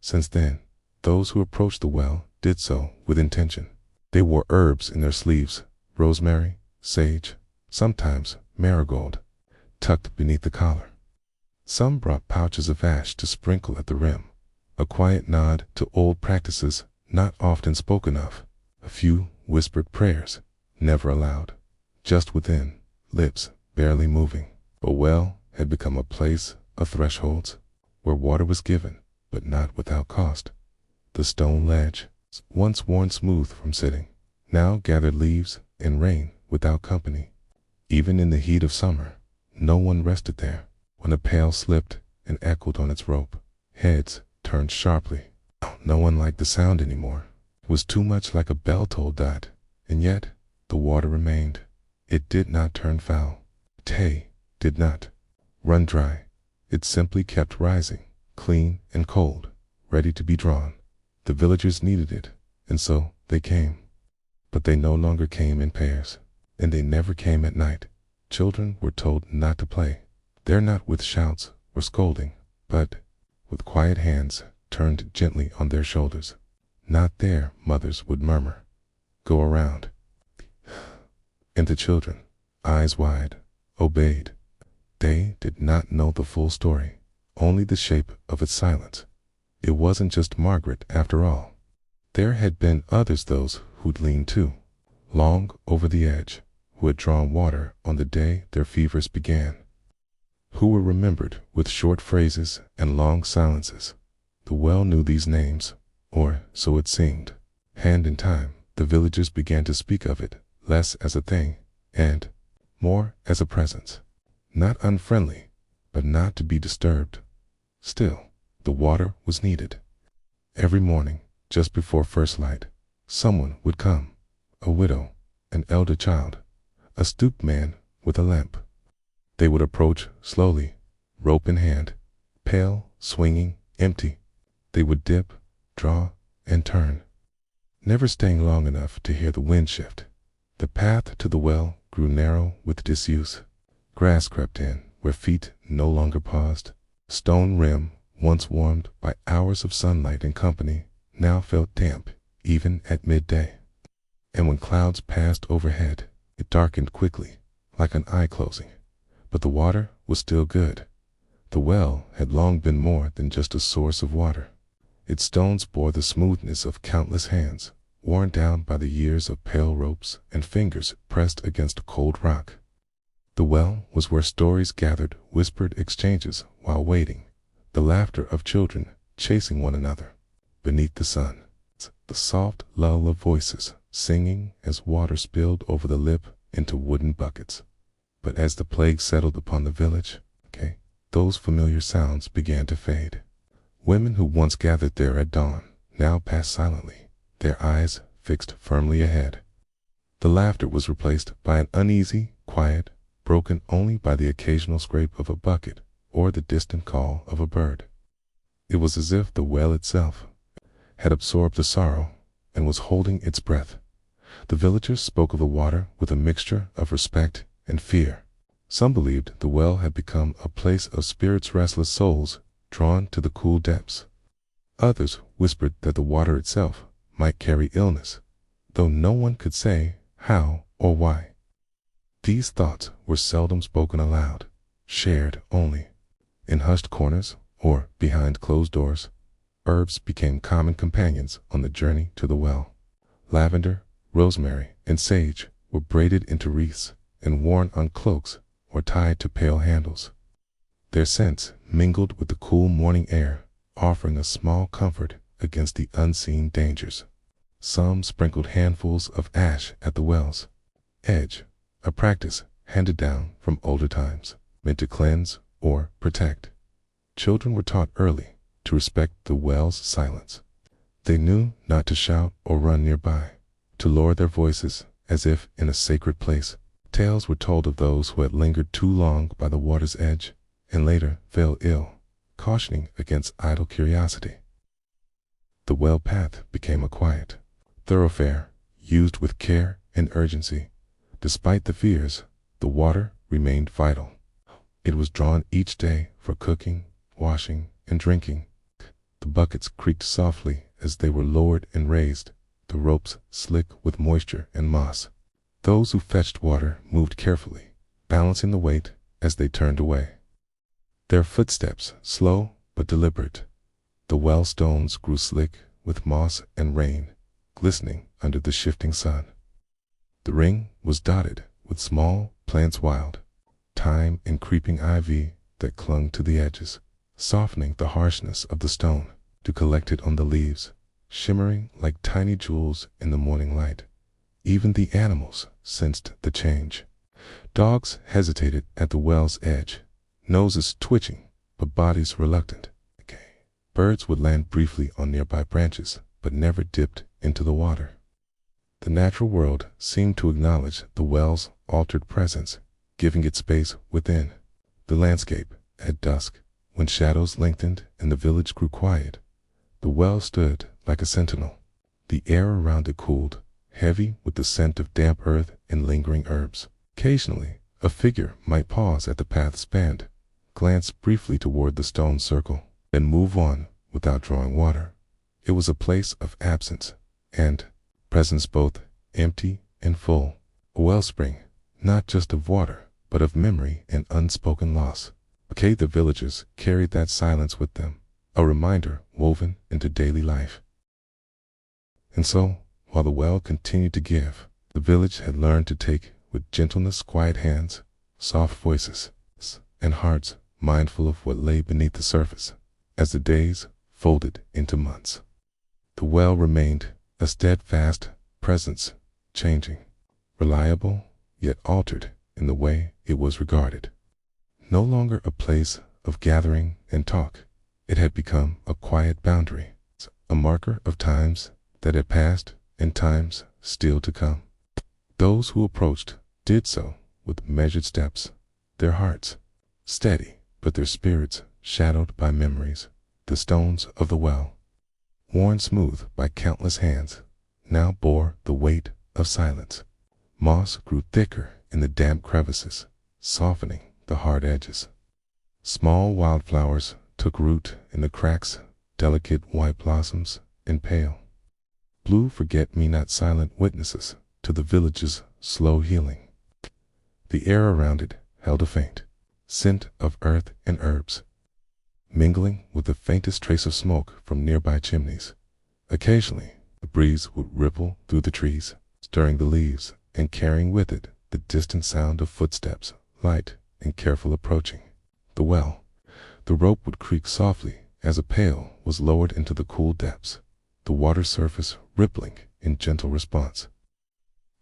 Since then, those who approached the well did so with intention. They wore herbs in their sleeves, rosemary, sage, sometimes marigold, tucked beneath the collar. Some brought pouches of ash to sprinkle at the rim, a quiet nod to old practices not often spoken of. A few whispered prayers, never aloud, just within, lips barely moving. A well had become a place of thresholds, where water was given, but not without cost. The stone ledge, once worn smooth from sitting, now gathered leaves and rain without company. Even in the heat of summer, no one rested there. When a pail slipped and echoed on its rope, heads turned sharply. No one liked the sound anymore. It was too much like a bell-toll dot, and yet the water remained. It did not turn foul. Tay did not run dry. It simply kept rising, clean and cold, ready to be drawn. The villagers needed it, and so they came. But they no longer came in pairs, and they never came at night. Children were told not to play, there not with shouts or scolding, but with quiet hands turned gently on their shoulders. Not there, mothers would murmur. Go around. And the children, eyes wide, obeyed. They did not know the full story, only the shape of its silence. It wasn't just Margaret after all. There had been others, those who'd leaned too, long over the edge, who had drawn water on the day their fevers began, who were remembered with short phrases and long silences, The well knew these names, or so it seemed. And in time, the villagers began to speak of it less as a thing, and more as a presence. Not unfriendly, but not to be disturbed. Still, the water was needed. Every morning, just before first light, someone would come. A widow, an elder child, a stooped man with a lamp. They would approach slowly, rope in hand, pail swinging empty. They would dip, draw, and turn, never staying long enough to hear the wind shift. The path to the well grew narrow with disuse. Grass crept in where feet no longer paused. Stone rim, once warmed by hours of sunlight and company, now felt damp even at midday. And when clouds passed overhead, it darkened quickly, like an eye closing. But the water was still good. The well had long been more than just a source of water. Its stones bore the smoothness of countless hands, worn down by the years of pale ropes and fingers pressed against a cold rock. The well was where stories gathered, whispered exchanges while waiting, the laughter of children chasing one another. Beneath the sun, the soft lull of voices singing as water spilled over the lip into wooden buckets. But as the plague settled upon the village, those familiar sounds began to fade. Women who once gathered there at dawn now passed silently, their eyes fixed firmly ahead. The laughter was replaced by an uneasy quiet, broken only by the occasional scrape of a bucket or the distant call of a bird. It was as if the well itself had absorbed the sorrow and was holding its breath. The villagers spoke of the water with a mixture of respect and fear. Some believed the well had become a place of spirits' restless souls drawn to the cool depths. Others whispered that the water itself might carry illness, though no one could say how or why. These thoughts were seldom spoken aloud, shared only. In hushed corners or behind closed doors, herbs became common companions on the journey to the well. Lavender, rosemary, and sage were braided into wreaths and worn on cloaks or tied to pale handles. Their scents mingled with the cool morning air, offering a small comfort against the unseen dangers. Some sprinkled handfuls of ash at the well's edge, a practice handed down from older times, meant to cleanse or protect. Children were taught early to respect the well's silence. They knew not to shout or run nearby, to lower their voices as if in a sacred place. Tales were told of those who had lingered too long by the water's edge and later fell ill, cautioning against idle curiosity. The well path became a quiet thoroughfare, used with care and urgency. Despite the fears, the water remained vital. It was drawn each day for cooking, washing, and drinking. The buckets creaked softly as they were lowered and raised, the ropes slick with moisture and moss. Those who fetched water moved carefully, balancing the weight as they turned away. Their footsteps slow but deliberate. The well stones grew slick with moss and rain, glistening under the shifting sun. The ring was dotted with small plants, wild thyme and creeping ivy that clung to the edges, softening the harshness of the stone to collect it on the leaves, shimmering like tiny jewels in the morning light. Even the animals sensed the change. Dogs hesitated at the well's edge, noses twitching, but bodies reluctant. Birds would land briefly on nearby branches, but never dipped into the water. The natural world seemed to acknowledge the well's altered presence, giving it space within. The landscape, at dusk, when shadows lengthened and the village grew quiet, the well stood like a sentinel. The air around it cooled, heavy with the scent of damp earth and lingering herbs. Occasionally, a figure might pause at the path's bend, glance briefly toward the stone circle, then move on without drawing water. It was a place of absence and presence, both empty and full, a wellspring, not just of water, but of memory and unspoken loss. The villagers carried that silence with them, a reminder woven into daily life. And so, while the well continued to give, the village had learned to take with gentleness quiet hands, soft voices, and hearts mindful of what lay beneath the surface. As the days folded into months. The well remained a steadfast presence, changing, reliable, yet altered in the way it was regarded. No longer a place of gathering and talk, it had become a quiet boundary, a marker of times that had passed and times still to come. Those who approached did so with measured steps, their hearts steady, but their spirits shadowed by memories. The stones of the well, worn smooth by countless hands, now bore the weight of silence. Moss grew thicker in the damp crevices, softening the hard edges. Small wildflowers took root in the cracks, delicate white blossoms and pale blue forget-me-not, silent witnesses to the village's slow healing. The air around it held a faint scent of earth and herbs, mingling with the faintest trace of smoke from nearby chimneys. Occasionally, the breeze would ripple through the trees, stirring the leaves and carrying with it the distant sound of footsteps, light and careful approaching. The well, the rope would creak softly as a pail was lowered into the cool depths, the water surface rippling in gentle response.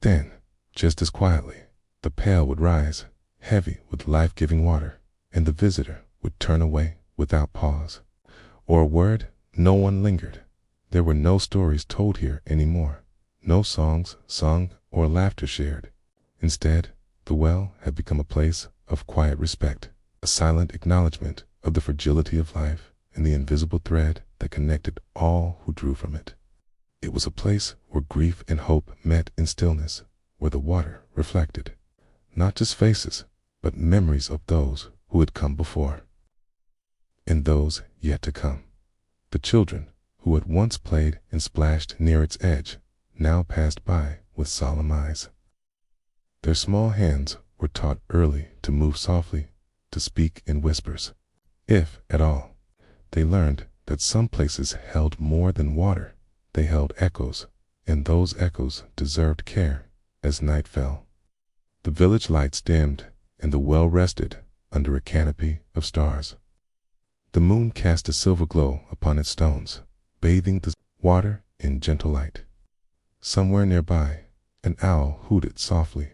Then, just as quietly, the pail would rise, heavy with life-giving water, and the visitor would turn away without pause or a word. No one lingered. There were no stories told here anymore, no songs sung or laughter shared. Instead, the well had become a place of quiet respect, a silent acknowledgement of the fragility of life and the invisible thread that connected all who drew from it. It was a place where grief and hope met in stillness, where the water reflected not just faces, but memories of those who had come before and those yet to come. The children who had once played and splashed near its edge now passed by with solemn eyes. Their small hands were taught early to move softly, to speak in whispers. If, at all, they learned that some places held more than water, they held echoes, and those echoes deserved care. As night fell, the village lights dimmed, and the well rested under a canopy of stars. The moon cast a silver glow upon its stones, bathing the water in gentle light. Somewhere nearby, an owl hooted softly,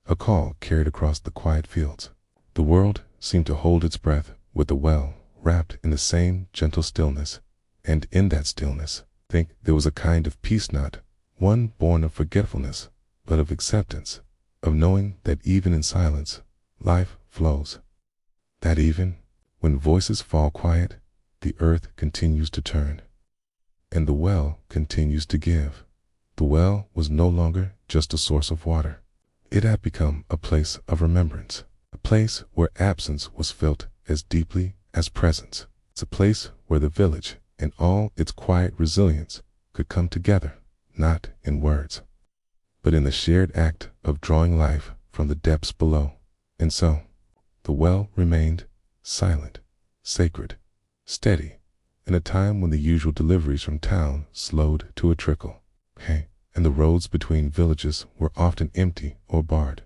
a call carried across the quiet fields. The world seemed to hold its breath with the well wrapped in the same gentle stillness, and in that stillness, there was a kind of peace, not one born of forgetfulness, but of acceptance, of knowing that even in silence, life flows, that even when voices fall quiet, the earth continues to turn, and the well continues to give. The well was no longer just a source of water. It had become a place of remembrance, a place where absence was felt as deeply as presence. It's a place where the village, in all its quiet resilience, could come together, not in words, but in the shared act of drawing life from the depths below. And so, the well remained silent, sacred, steady, in a time when the usual deliveries from town slowed to a trickle, and the roads between villages were often empty or barred.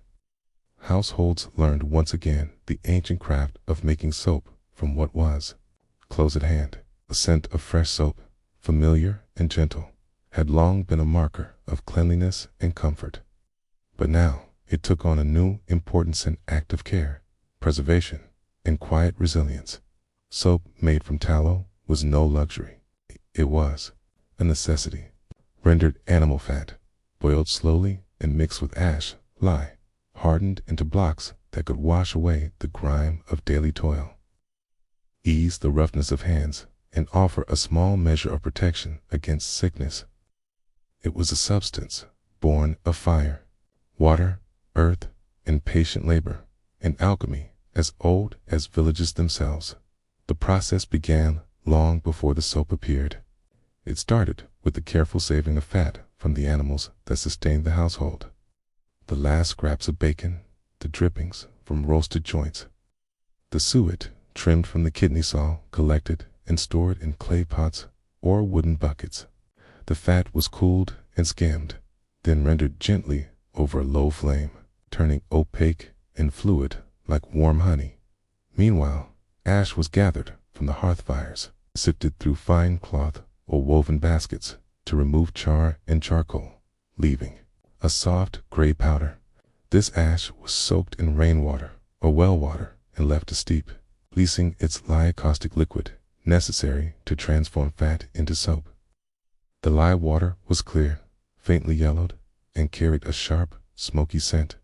Households learned once again the ancient craft of making soap from what was close at hand. The scent of fresh soap, familiar and gentle, had long been a marker of cleanliness and comfort. But now it took on a new importance and act of care, preservation, and quiet resilience. Soap made from tallow was no luxury. It was a necessity. Rendered animal fat, boiled slowly and mixed with ash, lye, hardened into blocks that could wash away the grime of daily toil, ease the roughness of hands, and offer a small measure of protection against sickness. It was a substance born of fire, water, earth, and patient labor, an alchemy as old as villages themselves. The process began long before the soap appeared. It started with the careful saving of fat from the animals that sustained the household. The last scraps of bacon, the drippings from roasted joints, the suet trimmed from the kidney saw collected and stored in clay pots or wooden buckets. The fat was cooled and skimmed, then rendered gently over a low flame, turning opaque and fluid like warm honey. Meanwhile, ash was gathered from the hearth fires, sifted through fine cloth or woven baskets to remove char and charcoal, leaving a soft gray powder. This ash was soaked in rainwater or well water and left to steep, releasing its lye caustic liquid necessary to transform fat into soap. The lye water was clear, faintly yellowed, and carried a sharp, smoky scent.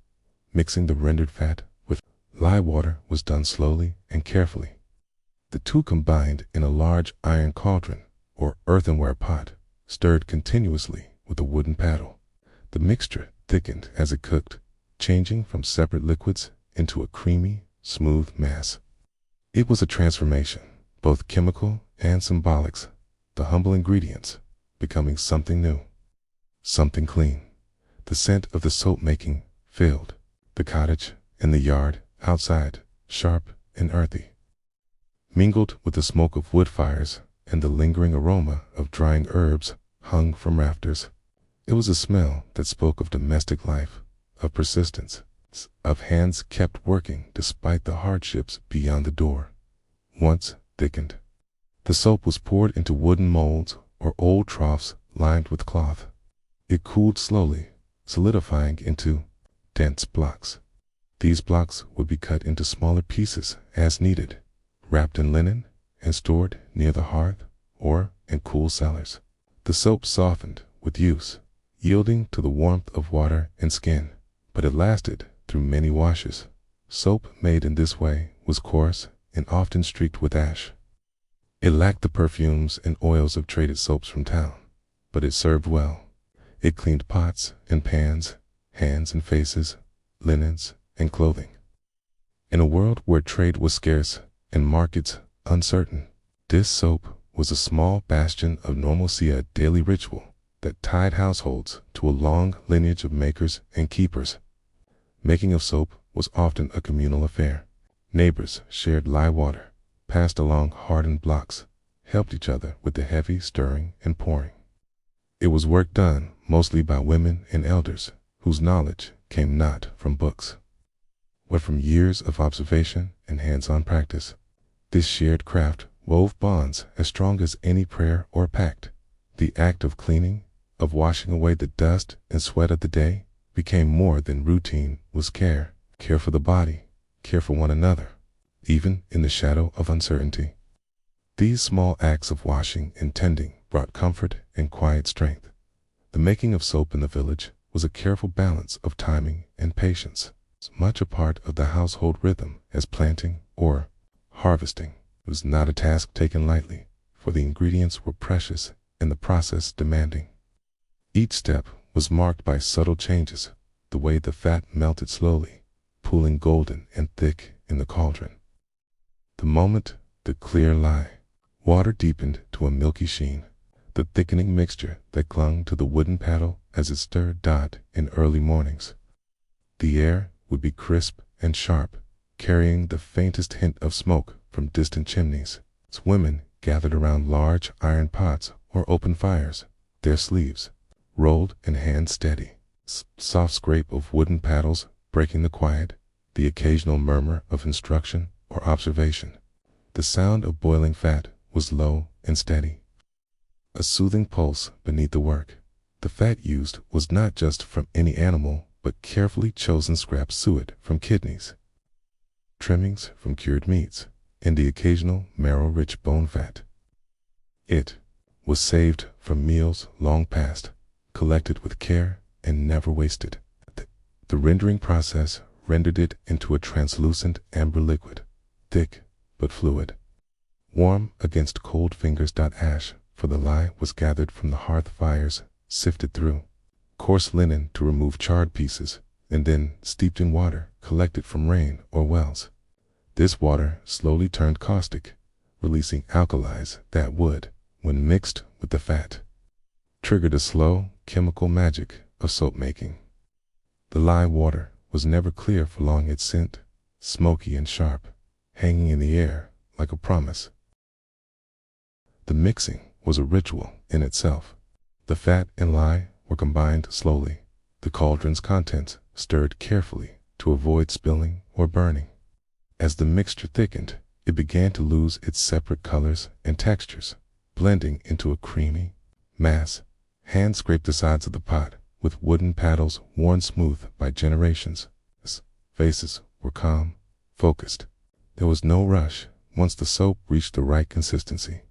Mixing the rendered fat with lye water was done slowly and carefully. The two combined in a large iron cauldron or earthenware pot, stirred continuously with a wooden paddle. The mixture thickened as it cooked, changing from separate liquids into a creamy, smooth mass. It was a transformation, both chemical and symbolic, the humble ingredients becoming something new, something clean. The scent of the soap making filled the cottage and the yard outside, sharp and earthy, mingled with the smoke of wood fires and the lingering aroma of drying herbs hung from rafters. It was a smell that spoke of domestic life, of persistence, of hands kept working despite the hardships beyond the door. Once thickened, the soap was poured into wooden molds or old troughs lined with cloth. It cooled slowly, solidifying into dense blocks. These blocks would be cut into smaller pieces as needed, wrapped in linen, and stored near the hearth or in cool cellars. The soap softened with use, yielding to the warmth of water and skin, but it lasted through many washes. Soap made in this way was coarse and often streaked with ash. It lacked the perfumes and oils of traded soaps from town, but it served well. It cleaned pots and pans, hands and faces, linens and clothing. In a world where trade was scarce and markets uncertain, this soap was a small bastion of normalcy, a daily ritual that tied households to a long lineage of makers and keepers. Making of soap was often a communal affair. Neighbors shared lye water, passed along hardened blocks, helped each other with the heavy stirring and pouring. It was work done mostly by women and elders whose knowledge came not from books, but from years of observation and hands-on practice. This shared craft wove bonds as strong as any prayer or pact. The act of cleaning, of washing away the dust and sweat of the day, became more than routine, was care for the body, care for one another, even in the shadow of uncertainty. These small acts of washing and tending brought comfort and quiet strength. The making of soap in the village was a careful balance of timing and patience, as much a part of the household rhythm as planting or harvesting. It was not a task taken lightly, for the ingredients were precious and the process demanding. Each step was marked by subtle changes, the way the fat melted slowly, pooling golden and thick in the cauldron. The moment the clear lye water deepened to a milky sheen, the thickening mixture that clung to the wooden paddle as it stirred dot in early mornings. The air would be crisp and sharp, carrying the faintest hint of smoke from distant chimneys. As women gathered around large iron pots or open fires, their sleeves rolled and hands steady, soft scrape of wooden paddles breaking the quiet, the occasional murmur of instruction or observation. The sound of boiling fat was low and steady, a soothing pulse beneath the work. The fat used was not just from any animal, but carefully chosen scrap suet from kidneys, trimmings from cured meats, and the occasional marrow-rich bone fat. It was saved from meals long past, collected with care and never wasted. The rendering process rendered it into a translucent amber liquid, thick but fluid, warm against cold fingers. Ash for the lye was gathered from the hearth fires, sifted through coarse linen to remove charred pieces, and then steeped in water collected from rain or wells. This water slowly turned caustic, releasing alkalis that would, when mixed with the fat, triggered a slow chemical magic of soap making. The lye water was never clear for long, its scent, smoky and sharp, hanging in the air like a promise. The mixing was a ritual in itself. The fat and lye were combined slowly, the cauldron's contents stirred carefully to avoid spilling or burning. As the mixture thickened, it began to lose its separate colors and textures, blending into a creamy mass. Hands scraped the sides of the pot with wooden paddles worn smooth by generations. Faces were calm, focused. There was no rush. Once the soap reached the right consistency,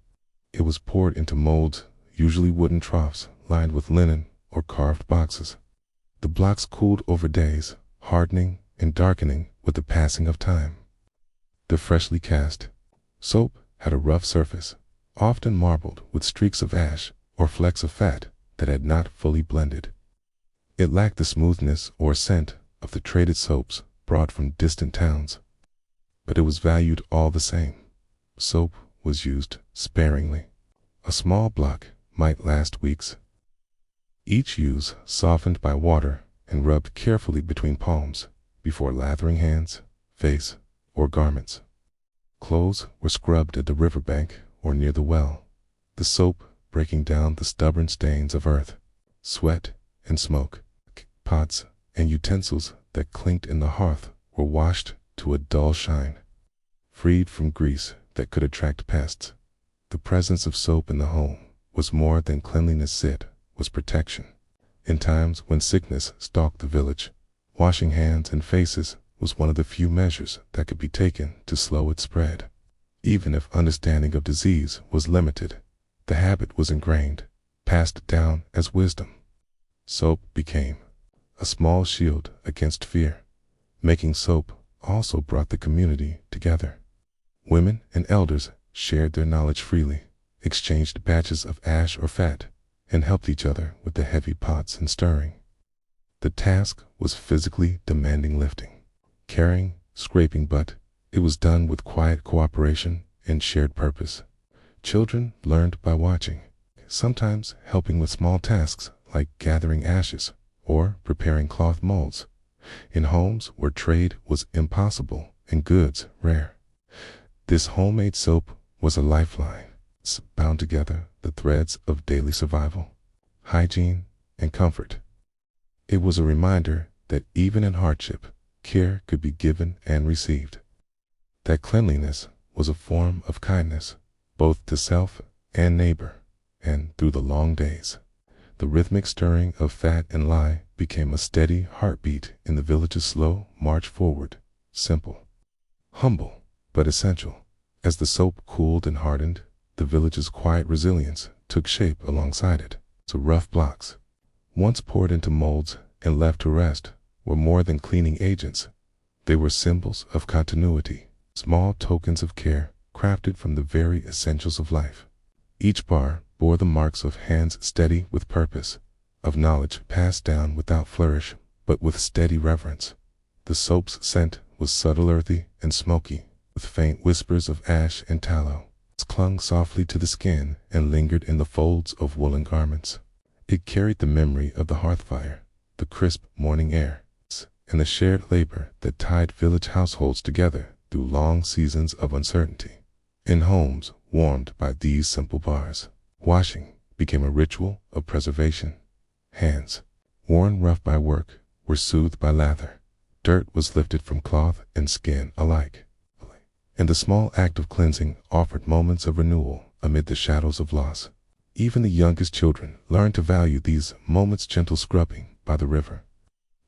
it was poured into molds, usually wooden troughs lined with linen or carved boxes. The blocks cooled over days, hardening and darkening with the passing of time. The freshly cast soap had a rough surface, often marbled with streaks of ash or flecks of fat that had not fully blended. It lacked the smoothness or scent of the traded soaps brought from distant towns, but it was valued all the same. Soap was used sparingly. A small block might last weeks. Each use softened by water and rubbed carefully between palms before lathering hands, face, or garments. Clothes were scrubbed at the riverbank or near the well, the soap breaking down the stubborn stains of earth, sweat, and smoke. Pots and utensils that clinked in the hearth were washed to a dull shine, freed from grease that could attract pests. The presence of soap in the home was more than cleanliness, it was protection. In times when sickness stalked the village, washing hands and faces was one of the few measures that could be taken to slow its spread. Even if understanding of disease was limited, the habit was ingrained, passed down as wisdom. Soap became a small shield against fear. Making soap also brought the community together. Women and elders shared their knowledge freely, exchanged batches of ash or fat, and helped each other with the heavy pots and stirring. The task was physically demanding lifting, carrying, scraping, but it was done with quiet cooperation and shared purpose. Children learned by watching, sometimes helping with small tasks like gathering ashes or preparing cloth molds. In homes where trade was impossible and goods rare, this homemade soap was a lifeline, bound together the threads of daily survival, hygiene, and comfort. It was a reminder that even in hardship, care could be given and received. That cleanliness was a form of kindness, both to self and neighbor, and through the long days, the rhythmic stirring of fat and lye became a steady heartbeat in the village's slow march forward, simple, humble, but essential. As the soap cooled and hardened, the village's quiet resilience took shape alongside it. So rough blocks, once poured into molds and left to rest, were more than cleaning agents. They were symbols of continuity, small tokens of care crafted from the very essentials of life. Each bar bore the marks of hands steady with purpose, of knowledge passed down without flourish, but with steady reverence. The soap's scent was subtle, earthy, and smoky, with faint whispers of ash and tallow. It clung softly to the skin and lingered in the folds of woolen garments. It carried the memory of the hearth fire, the crisp morning air, and the shared labor that tied village households together through long seasons of uncertainty. In homes warmed by these simple bars, washing became a ritual of preservation. Hands, worn rough by work, were soothed by lather. Dirt was lifted from cloth and skin alike, and the small act of cleansing offered moments of renewal amid the shadows of loss. Even the youngest children learned to value these moments. Gentle scrubbing by the river,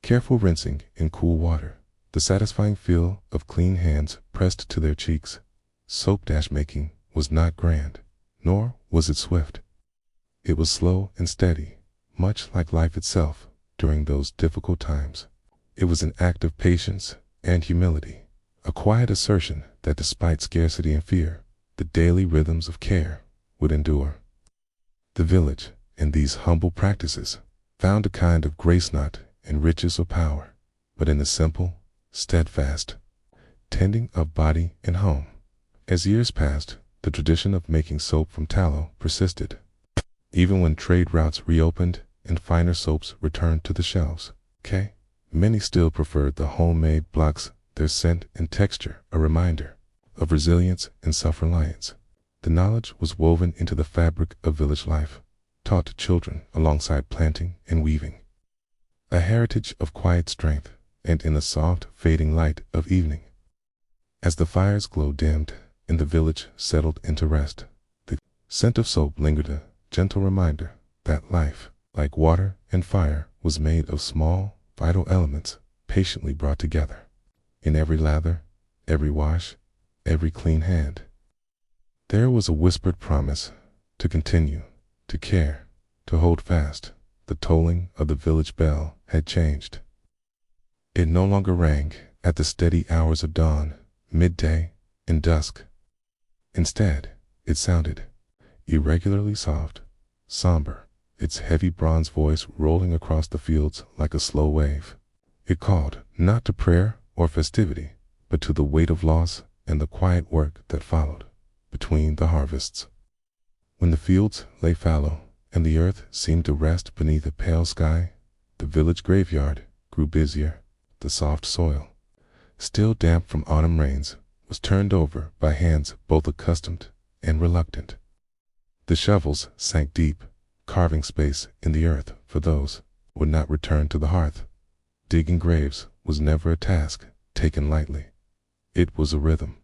careful rinsing in cool water, the satisfying feel of clean hands pressed to their cheeks. Soap dash making was not grand, nor was it swift. It was slow and steady, much like life itself during those difficult times. It was an act of patience and humility, a quiet assertion that despite scarcity and fear, the daily rhythms of care would endure. The village, in these humble practices, found a kind of grace not in riches or power, but in the simple, steadfast tending of body and home. As years passed, the tradition of making soap from tallow persisted. Even when trade routes reopened and finer soaps returned to the shelves, many still preferred the homemade blocks, their scent and texture a reminder of resilience and self-reliance. The knowledge was woven into the fabric of village life, taught to children alongside planting and weaving. A heritage of quiet strength, and in the soft, fading light of evening, as the fire's glow dimmed in the village settled into rest. The scent of soap lingered, a gentle reminder that life, like water and fire, was made of small, vital elements patiently brought together. In every lather, every wash, every clean hand, there was a whispered promise to continue, to care, to hold fast. The tolling of the village bell had changed. It no longer rang at the steady hours of dawn, midday, and dusk. Instead, it sounded irregularly soft, somber, its heavy bronze voice rolling across the fields like a slow wave. It called not to prayer or festivity, but to the weight of loss and the quiet work that followed between the harvests. When the fields lay fallow and the earth seemed to rest beneath a pale sky, the village graveyard grew busier. The soft soil, still damp from autumn rains, was turned over by hands both accustomed and reluctant. The shovels sank deep, carving space in the earth for those who would not return to the hearth. Digging graves was never a task taken lightly. It was a rhythm,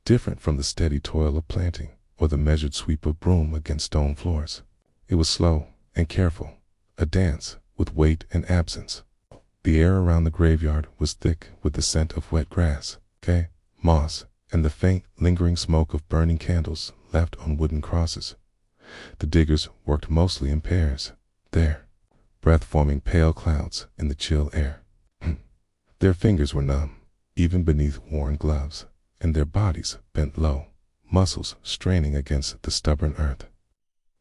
different from the steady toil of planting or the measured sweep of broom against stone floors. It was slow and careful, a dance with weight and absence. The air around the graveyard was thick with the scent of wet grass, decay, moss, and the faint, lingering smoke of burning candles left on wooden crosses. The diggers worked mostly in pairs, their breath forming pale clouds in the chill air. Their fingers were numb, even beneath worn gloves, and their bodies bent low, muscles straining against the stubborn earth.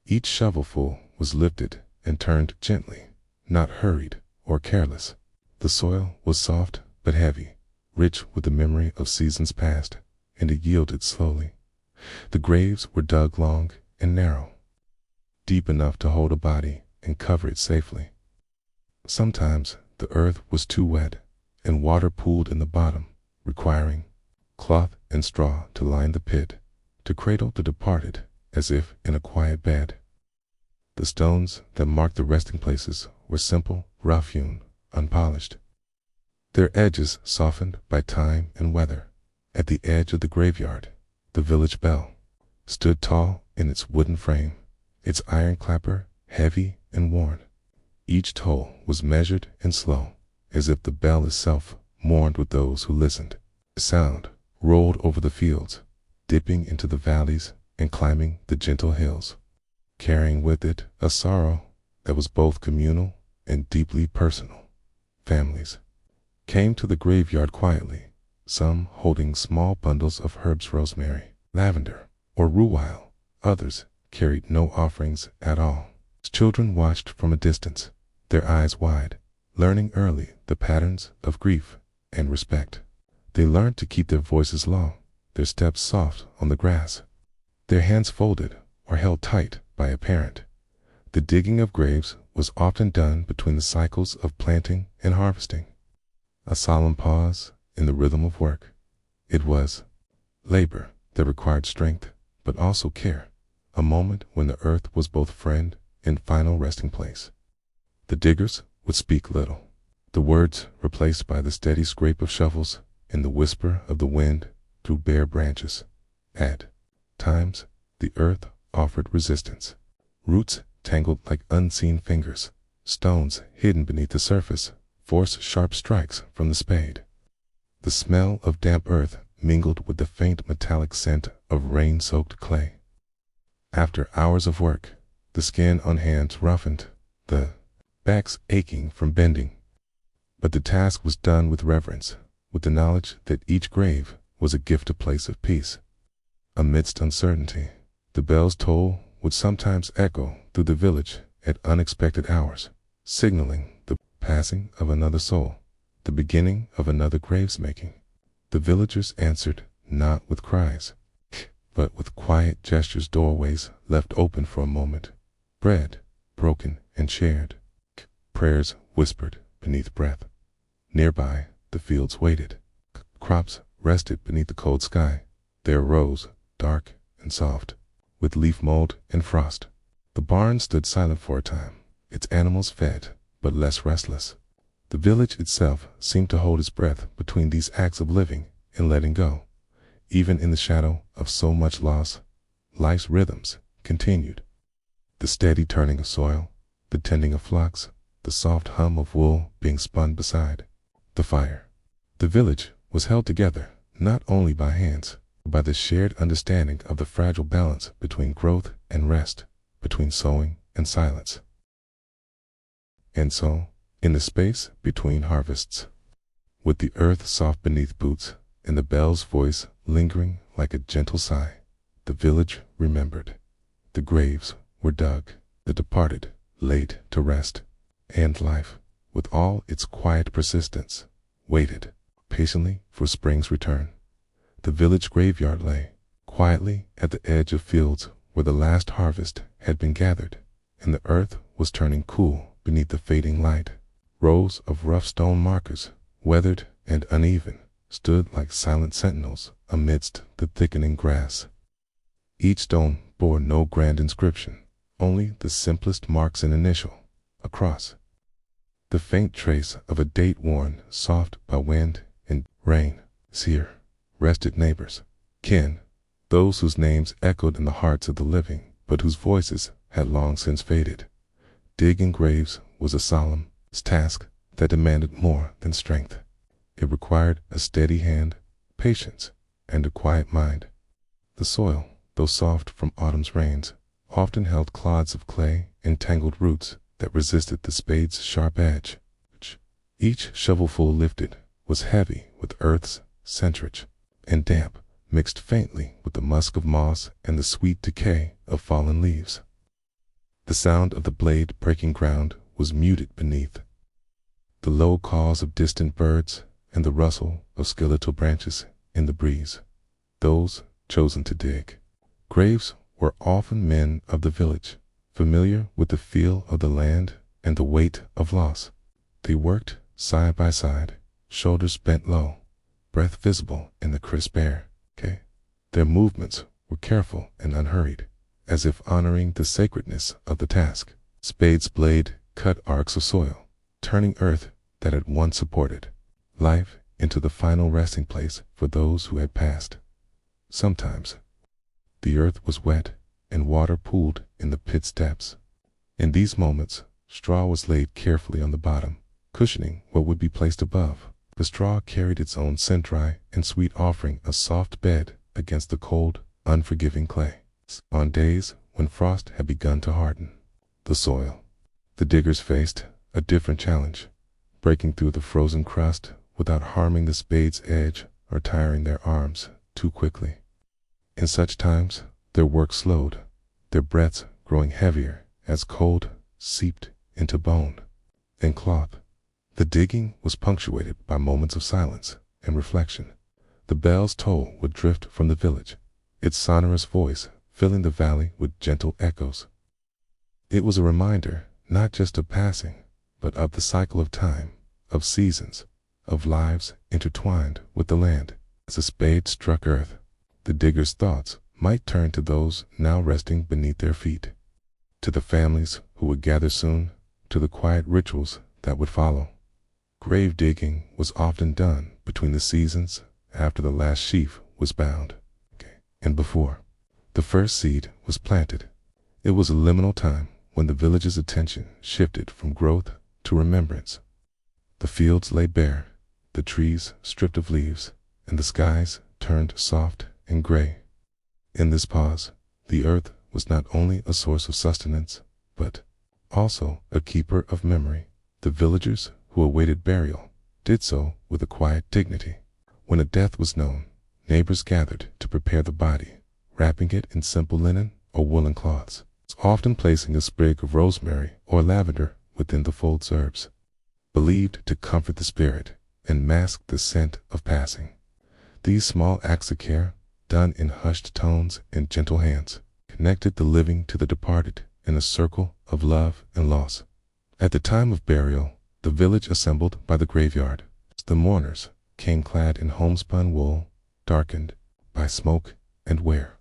Each shovelful was lifted and turned gently, not hurried or careless. The soil was soft but heavy, rich with the memory of seasons past, and it yielded slowly. The graves were dug long and narrow, deep enough to hold a body and cover it safely. Sometimes the earth was too wet, and water pooled in the bottom, requiring cloth and straw to line the pit, to cradle the departed as if in a quiet bed. The stones that marked the resting places were simple, rough-hewn, unpolished, their edges softened by time and weather. At the edge of the graveyard, the village bell stood tall in its wooden frame, its iron clapper heavy and worn. Each toll was measured and slow, as if the bell itself mourned with those who listened. The sound rolled over the fields, dipping into the valleys and climbing the gentle hills, carrying with it a sorrow that was both communal and deeply personal. Families came to the graveyard quietly, some holding small bundles of herbs, rosemary, lavender, or rhuile. Others carried no offerings at all. Children watched from a distance, their eyes wide, learning early the patterns of grief and respect. They learned to keep their voices low, their steps soft on the grass, their hands folded or held tight by a parent. The digging of graves was often done between the cycles of planting and harvesting, a solemn pause in the rhythm of work. It was labor that required strength, but also care, a moment when the earth was both friend and final resting place. The diggers would speak little, the words replaced by the steady scrape of shovels and the whisper of the wind through bare branches. At times, the earth offered resistance. Roots tangled like unseen fingers, stones hidden beneath the surface forced sharp strikes from the spade. The smell of damp earth mingled with the faint metallic scent of rain-soaked clay. After hours of work, the skin on hands roughened, the backs aching from bending. But the task was done with reverence, with the knowledge that each grave was a gift, a place of peace. Amidst uncertainty, the bell's toll would sometimes echo through the village at unexpected hours, signaling the passing of another soul, the beginning of another gravesmaking. The villagers answered not with cries, but with quiet gestures, doorways left open for a moment, bread broken and shared, prayers whispered beneath breath. Nearby, the fields waited. Crops rested beneath the cold sky, their rows dark and soft, with leaf mold and frost. The barn stood silent for a time, its animals fed, but less restless. The village itself seemed to hold its breath between these acts of living and letting go. Even in the shadow of so much loss, life's rhythms continued. The steady turning of soil, the tending of flocks, the soft hum of wool being spun beside the fire. The village was held together not only by hands, but by the shared understanding of the fragile balance between growth and rest, between sowing and silence. And so, in the space between harvests, with the earth soft beneath boots and the bell's voice lingering like a gentle sigh, the village remembered. The graves were dug, the departed laid to rest, and life, with all its quiet persistence, waited patiently for spring's return. The village graveyard lay quietly at the edge of fields where the last harvest had been gathered, and the earth was turning cool beneath the fading light. Rows of rough stone markers, weathered and uneven, stood like silent sentinels amidst the thickening grass. Each stone bore no grand inscription, only the simplest marks and initial, a cross. The faint trace of a date worn soft by wind and rain. Here rested neighbors, kin, those whose names echoed in the hearts of the living, but whose voices had long since faded. Digging graves was a solemn task that demanded more than strength. It required a steady hand, patience, and a quiet mind. The soil, though soft from autumn's rains, often held clods of clay and tangled roots that resisted the spade's sharp edge. Each shovelful lifted was heavy with earth's centrage, and damp mixed faintly with the musk of moss and the sweet decay of fallen leaves. The sound of the blade breaking ground was muted beneath. The low calls of distant birds and the rustle of skeletal branches in the breeze. Those chosen to dig graves were often men of the village, familiar with the feel of the land and the weight of loss. They worked side by side, shoulders bent low, breath visible in the crisp air. Their movements were careful and unhurried, as if honoring the sacredness of the task. Spade's blade cut arcs of soil, turning earth that had once supported life into the final resting place for those who had passed. Sometimes the earth was wet and water pooled in the pit's depths. In these moments, straw was laid carefully on the bottom, cushioning what would be placed above. The straw carried its own scent-dry and sweet, offering a soft bed against the cold, unforgiving clay. On days when frost had begun to harden the soil, the diggers faced a different challenge, breaking through the frozen crust without harming the spade's edge or tiring their arms too quickly. In such times, their work slowed, their breaths growing heavier as cold seeped into bone and cloth. The digging was punctuated by moments of silence and reflection. The bell's toll would drift from the village, its sonorous voice filling the valley with gentle echoes. It was a reminder not just of passing, but of the cycle of time, of seasons, of lives intertwined with the land. As the spade struck earth, the diggers' thoughts might turn to those now resting beneath their feet, to the families who would gather soon, to the quiet rituals that would follow. Grave digging was often done between the seasons, after the last sheaf was bound, and before the first seed was planted. It was a liminal time when the village's attention shifted from growth to remembrance. The fields lay bare, the trees stripped of leaves, and the skies turned soft and gray. In this pause, the earth was not only a source of sustenance, but also a keeper of memory. The villagers who awaited burial did so with a quiet dignity. When a death was known, neighbors gathered to prepare the body, wrapping it in simple linen or woolen cloths, often placing a sprig of rosemary or lavender within the fold's herbs, believed to comfort the spirit and mask the scent of passing. These small acts of care, done in hushed tones and gentle hands, connected the living to the departed in a circle of love and loss. At the time of burial, the village assembled by the graveyard. The mourners came clad in homespun wool, darkened by smoke and wear.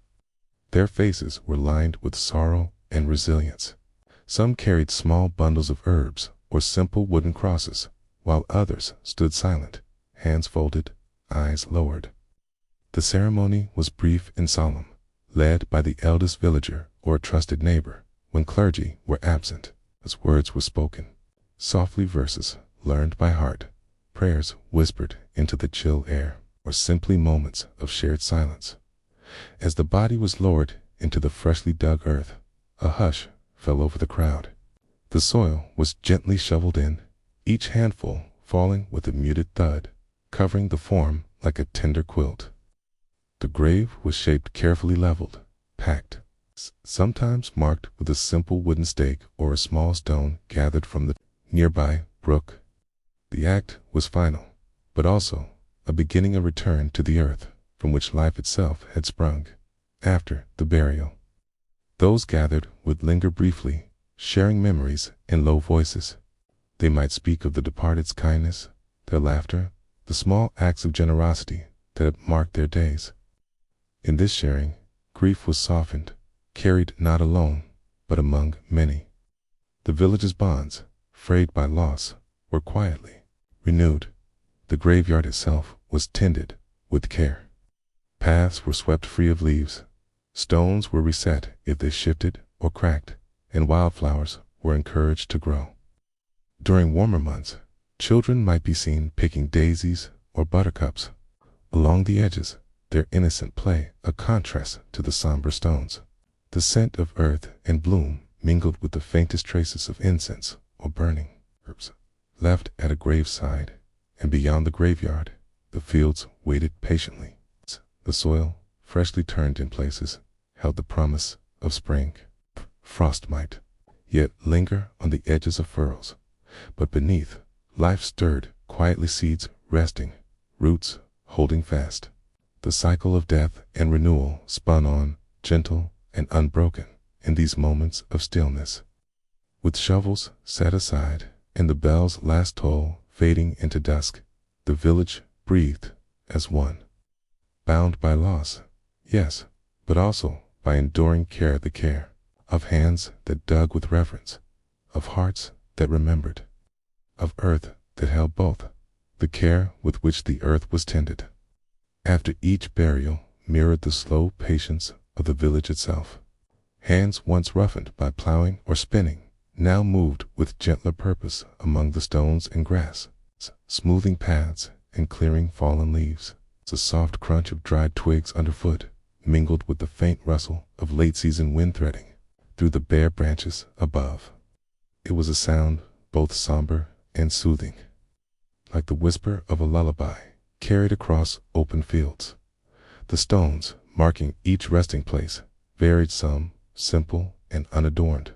Their faces were lined with sorrow and resilience. Some carried small bundles of herbs or simple wooden crosses, while others stood silent, hands folded, eyes lowered. The ceremony was brief and solemn, led by the eldest villager or a trusted neighbor. When clergy were absent, as words were spoken, softly verses learned by heart, prayers whispered into the chill air, or simply moments of shared silence. As the body was lowered into the freshly dug earth, a hush fell over the crowd. The soil was gently shoveled in, each handful falling with a muted thud, covering the form like a tender quilt. The grave was shaped, carefully leveled, packed, sometimes marked with a simple wooden stake or a small stone gathered from the nearby brook. The act was final, but also a beginning, a return to the earth from which life itself had sprung. After the burial, those gathered would linger briefly, sharing memories in low voices. They might speak of the departed's kindness, their laughter, the small acts of generosity that had marked their days. In this sharing, grief was softened, carried not alone, but among many. The village's bonds, frayed by loss, were quietly renewed. The graveyard itself was tended with care. Paths were swept free of leaves, stones were reset if they shifted or cracked, and wildflowers were encouraged to grow. During warmer months, children might be seen picking daisies or buttercups along the edges, their innocent play a contrast to the somber stones. The scent of earth and bloom mingled with the faintest traces of incense or burning herbs left at a graveside, and beyond the graveyard, the fields waited patiently. The soil, freshly turned in places, held the promise of spring. Frost might yet linger on the edges of furrows, but beneath, life stirred quietly, seeds resting, roots holding fast. The cycle of death and renewal spun on, gentle and unbroken, in these moments of stillness. With shovels set aside and the bell's last toll fading into dusk, the village breathed as one. Bound by loss, yes, but also by enduring care, the care of hands that dug with reverence, of hearts that remembered, of earth that held both, the care with which the earth was tended. After each burial mirrored the slow patience of the village itself. Hands once roughened by plowing or spinning now moved with gentler purpose among the stones and grass, smoothing paths and clearing fallen leaves. The soft crunch of dried twigs underfoot mingled with the faint rustle of late-season wind threading through the bare branches above. It was a sound both somber and soothing, like the whisper of a lullaby carried across open fields. The stones marking each resting place varied, some simple and unadorned,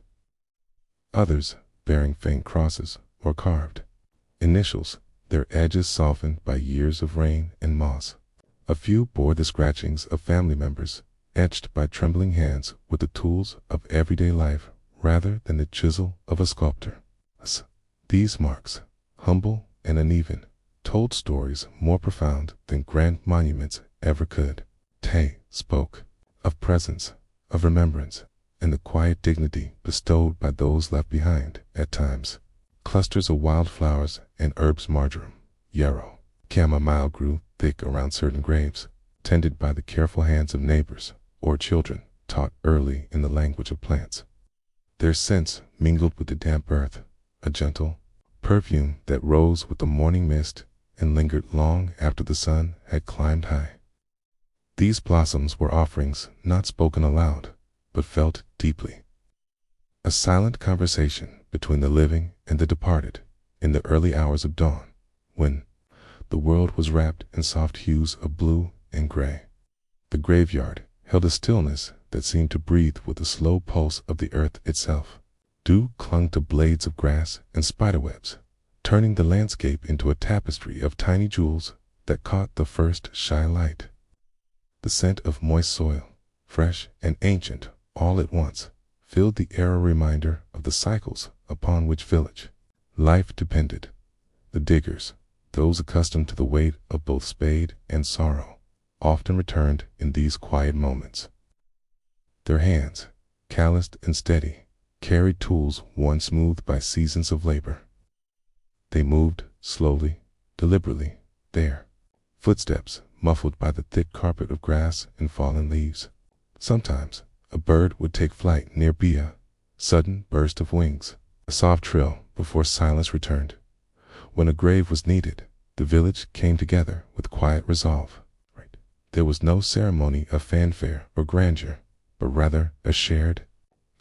others bearing faint crosses or carved initials, their edges softened by years of rain and moss. A few bore the scratchings of family members, etched by trembling hands with the tools of everyday life rather than the chisel of a sculptor. These marks, humble and uneven, told stories more profound than grand monuments ever could. They spoke of presence, of remembrance, and the quiet dignity bestowed by those left behind. At times, clusters of wildflowers and herbs, marjoram, yarrow, chamomile, grew thick around certain graves, tended by the careful hands of neighbors or children taught early in the language of plants. Their scents mingled with the damp earth, a gentle perfume that rose with the morning mist and lingered long after the sun had climbed high. These blossoms were offerings not spoken aloud, but felt deeply. A silent conversation between the living and the departed in the early hours of dawn, when the world was wrapped in soft hues of blue and gray. The graveyard held a stillness that seemed to breathe with the slow pulse of the earth itself. Dew clung to blades of grass and spiderwebs, turning the landscape into a tapestry of tiny jewels that caught the first shy light. The scent of moist soil, fresh and ancient all at once, filled the air, a reminder of the cycles upon which village life depended. The diggers, those accustomed to the weight of both spade and sorrow, often returned in these quiet moments. Their hands, calloused and steady, carried tools worn smooth by seasons of labor. They moved slowly, deliberately, their footsteps muffled by the thick carpet of grass and fallen leaves. Sometimes a bird would take flight nearby, a sudden burst of wings, a soft trill before silence returned. When a grave was needed, the village came together with quiet resolve. There was no ceremony of fanfare or grandeur, but rather a shared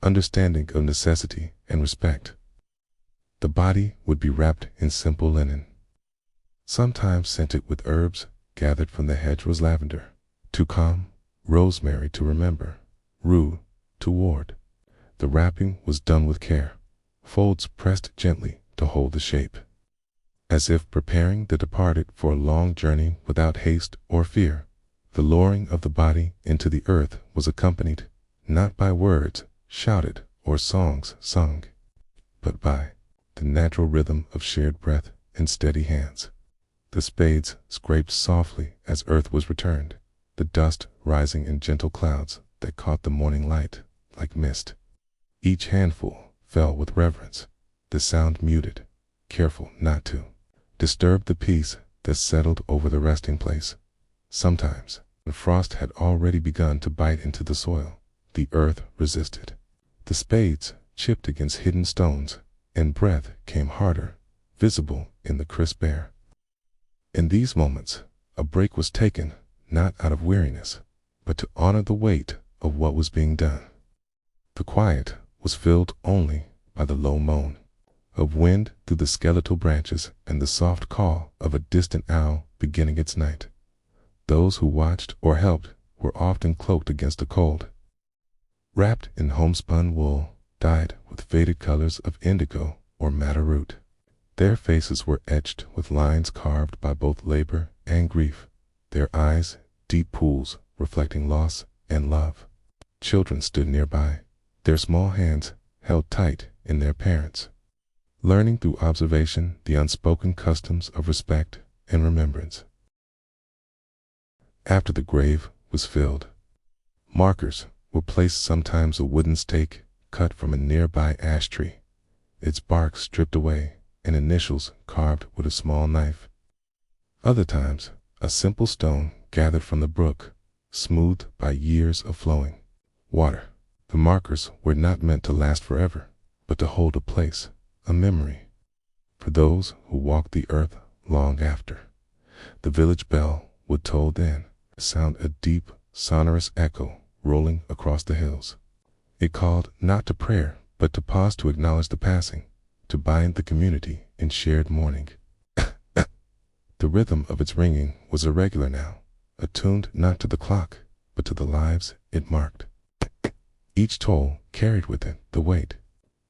understanding of necessity and respect. The body would be wrapped in simple linen, sometimes scented with herbs gathered from the hedgerow's lavender, to calm, rosemary to remember, rue to ward. The wrapping was done with care, folds pressed gently to hold the shape, as if preparing the departed for a long journey without haste or fear. The lowering of the body into the earth was accompanied not by words shouted or songs sung, but by the natural rhythm of shared breath and steady hands. The spades scraped softly as earth was returned, the dust rising in gentle clouds that caught the morning light like mist. Each handful fell with reverence, the sound muted, careful not to disturb the peace that settled over the resting place. Sometimes, when frost had already begun to bite into the soil, the earth resisted. The spades chipped against hidden stones, and breath came harder, visible in the crisp air. In these moments, a break was taken, not out of weariness, but to honor the weight of what was being done. The quiet was filled only by the low moan of wind through the skeletal branches and the soft call of a distant owl beginning its night. Those who watched or helped were often cloaked against the cold, wrapped in homespun wool, dyed with faded colors of indigo or madder root. Their faces were etched with lines carved by both labor and grief, their eyes deep pools reflecting loss and love. Children stood nearby, their small hands held tight in their parents', learning through observation the unspoken customs of respect and remembrance. After the grave was filled, markers were placed, sometimes a wooden stake cut from a nearby ash tree, its bark stripped away and initials carved with a small knife. Other times, a simple stone gathered from the brook, smoothed by years of flowing water. The markers were not meant to last forever, but to hold a place, a memory, for those who walked the earth long after. The village bell would toll then, sound a deep, sonorous echo rolling across the hills. It called not to prayer, but to pause to acknowledge the passing, to bind the community in shared mourning. The rhythm of its ringing was irregular now, attuned not to the clock, but to the lives it marked. Each toll carried with it the weight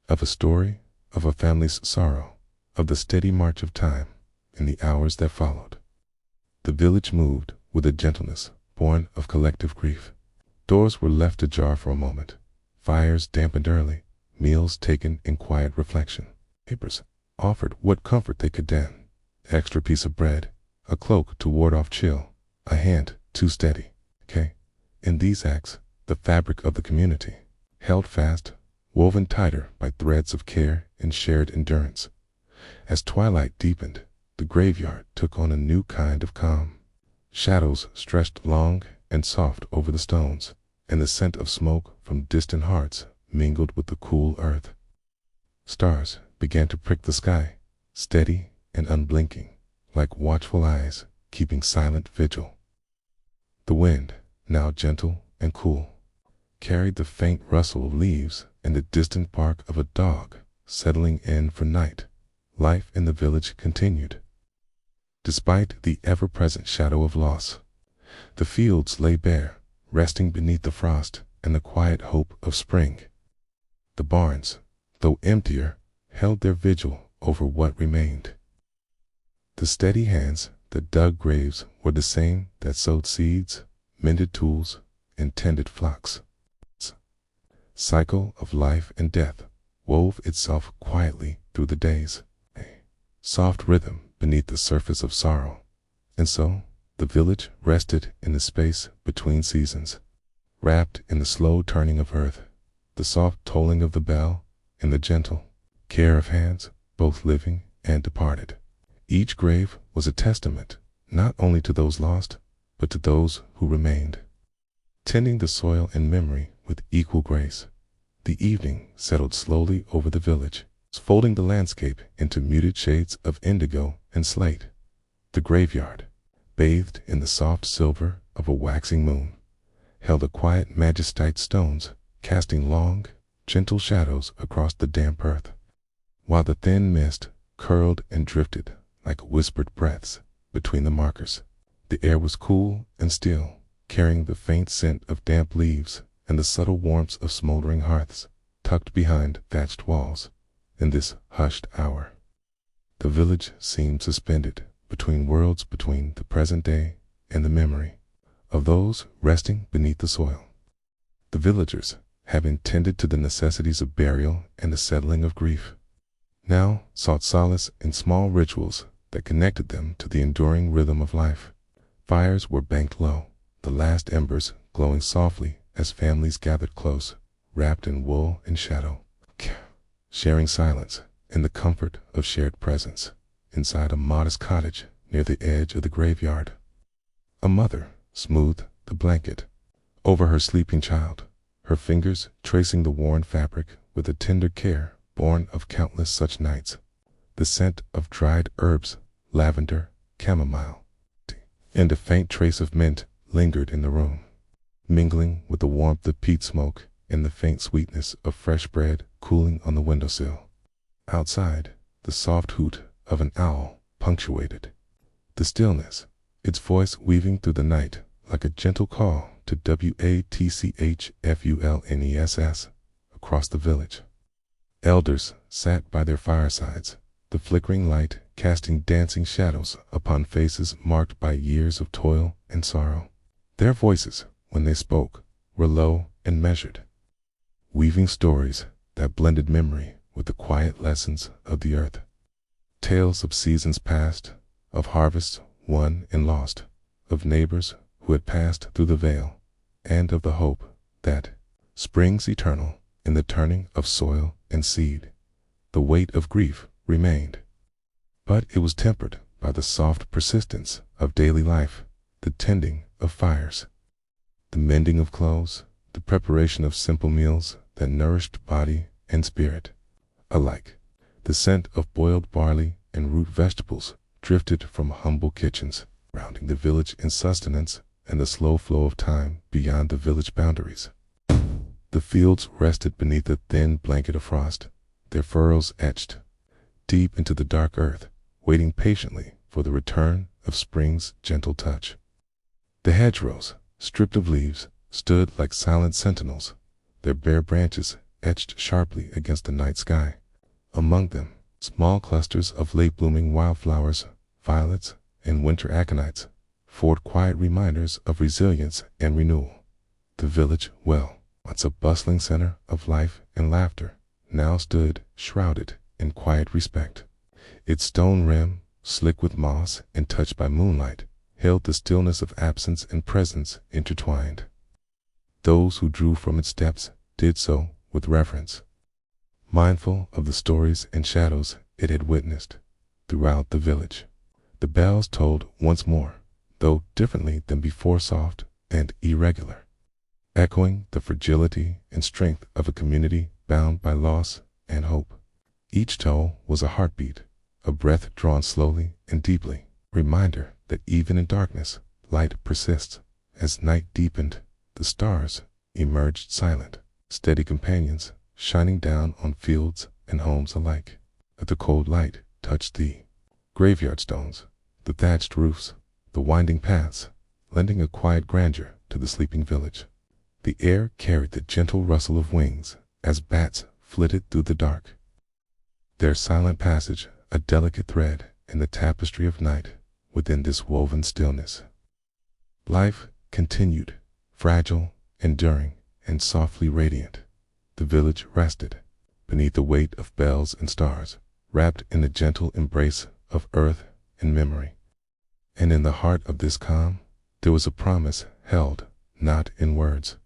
of a story, of a family's sorrow, of the steady march of time in the hours that followed. The village moved with a gentleness born of collective grief. Doors were left ajar for a moment, fires dampened early, meals taken in quiet reflection. Neighbors offered what comfort they could den, extra piece of bread, a cloak to ward off chill, a hand too steady. In these acts, the fabric of the community held fast, woven tighter by threads of care and shared endurance. As twilight deepened, the graveyard took on a new kind of calm. Shadows stretched long and soft over the stones, and the scent of smoke from distant hearths mingled with the cool earth. Stars began to prick the sky, steady and unblinking, like watchful eyes keeping silent vigil. The wind, now gentle and cool, carried the faint rustle of leaves and the distant bark of a dog settling in for night. Life in the village continued. Despite the ever-present shadow of loss, the fields lay bare, resting beneath the frost and the quiet hope of spring. The barns, though emptier, held their vigil over what remained. The steady hands that dug graves were the same that sowed seeds, mended tools, and tended flocks. Cycle of life and death wove itself quietly through the days, a soft rhythm beneath the surface of sorrow. And so, the village rested in the space between seasons, wrapped in the slow turning of earth, the soft tolling of the bell, and the gentle care of hands, both living and departed. Each grave was a testament, not only to those lost, but to those who remained, tending the soil and memory with equal grace. The evening settled slowly over the village, folding the landscape into muted shades of indigo and slate. The graveyard, bathed in the soft silver of a waxing moon, held a quiet magestite stones, casting long, gentle shadows across the damp earth, while the thin mist curled and drifted like whispered breaths between the markers. The air was cool and still, carrying the faint scent of damp leaves and the subtle warmth of smoldering hearths tucked behind thatched walls. In this hushed hour, the village seemed suspended between worlds, between the present day and the memory of those resting beneath the soil. The villagers, having tended to the necessities of burial and the settling of grief, now sought solace in small rituals that connected them to the enduring rhythm of life. Fires were banked low, the last embers glowing softly as families gathered close, wrapped in wool and shadow, sharing silence and the comfort of shared presence. Inside a modest cottage near the edge of the graveyard, a mother smoothed the blanket over her sleeping child, her fingers tracing the worn fabric with a tender care born of countless such nights. The scent of dried herbs, lavender, chamomile, and a faint trace of mint lingered in the room, mingling with the warmth of peat smoke and the faint sweetness of fresh bread cooling on the windowsill. Outside, the soft hoot of an owl punctuated the stillness, its voice weaving through the night like a gentle call to watchfulness across the village. Elders sat by their firesides, the flickering light casting dancing shadows upon faces marked by years of toil and sorrow. Their voices, when they spoke, were low and measured, weaving stories that blended memory with the quiet lessons of the earth. Tales of seasons past, of harvests won and lost, of neighbors who had passed through the veil, and of the hope that springs eternal in the turning of soil and seed. The weight of grief remained, but it was tempered by the soft persistence of daily life, the tending of fires, the mending of clothes, the preparation of simple meals that nourished body and spirit alike. The scent of boiled barley and root vegetables drifted from humble kitchens, rounding the village in sustenance and the slow flow of time beyond the village boundaries. The fields rested beneath a thin blanket of frost, their furrows etched deep into the dark earth, waiting patiently for the return of spring's gentle touch. The hedgerows, stripped of leaves, stood like silent sentinels, their bare branches etched sharply against the night sky. Among them, small clusters of late-blooming wildflowers, violets, and winter aconites, formed quiet reminders of resilience and renewal. The village, once a bustling center of life and laughter, now stood shrouded in quiet respect. Its stone rim, slick with moss and touched by moonlight, held the stillness of absence and presence intertwined. Those who drew from its depths did so with reverence, mindful of the stories and shadows it had witnessed throughout the village. The bells tolled once more, though differently than before, soft and irregular, echoing the fragility and strength of a community bound by loss and hope. Each toll was a heartbeat, a breath drawn slowly and deeply, reminder that even in darkness, light persists. As night deepened, the stars emerged silent, steady companions, shining down on fields and homes alike. The cold light touched the graveyard stones, the thatched roofs, the winding paths, lending a quiet grandeur to the sleeping village. The air carried the gentle rustle of wings as bats flitted through the dark, their silent passage a delicate thread in the tapestry of night within this woven stillness. Life continued, fragile, enduring, and softly radiant. The village rested beneath the weight of bells and stars, wrapped in the gentle embrace of earth and memory. And in the heart of this calm, there was a promise held not in words,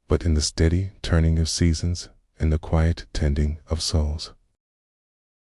but in the steady turning of seasons and the quiet tending of souls.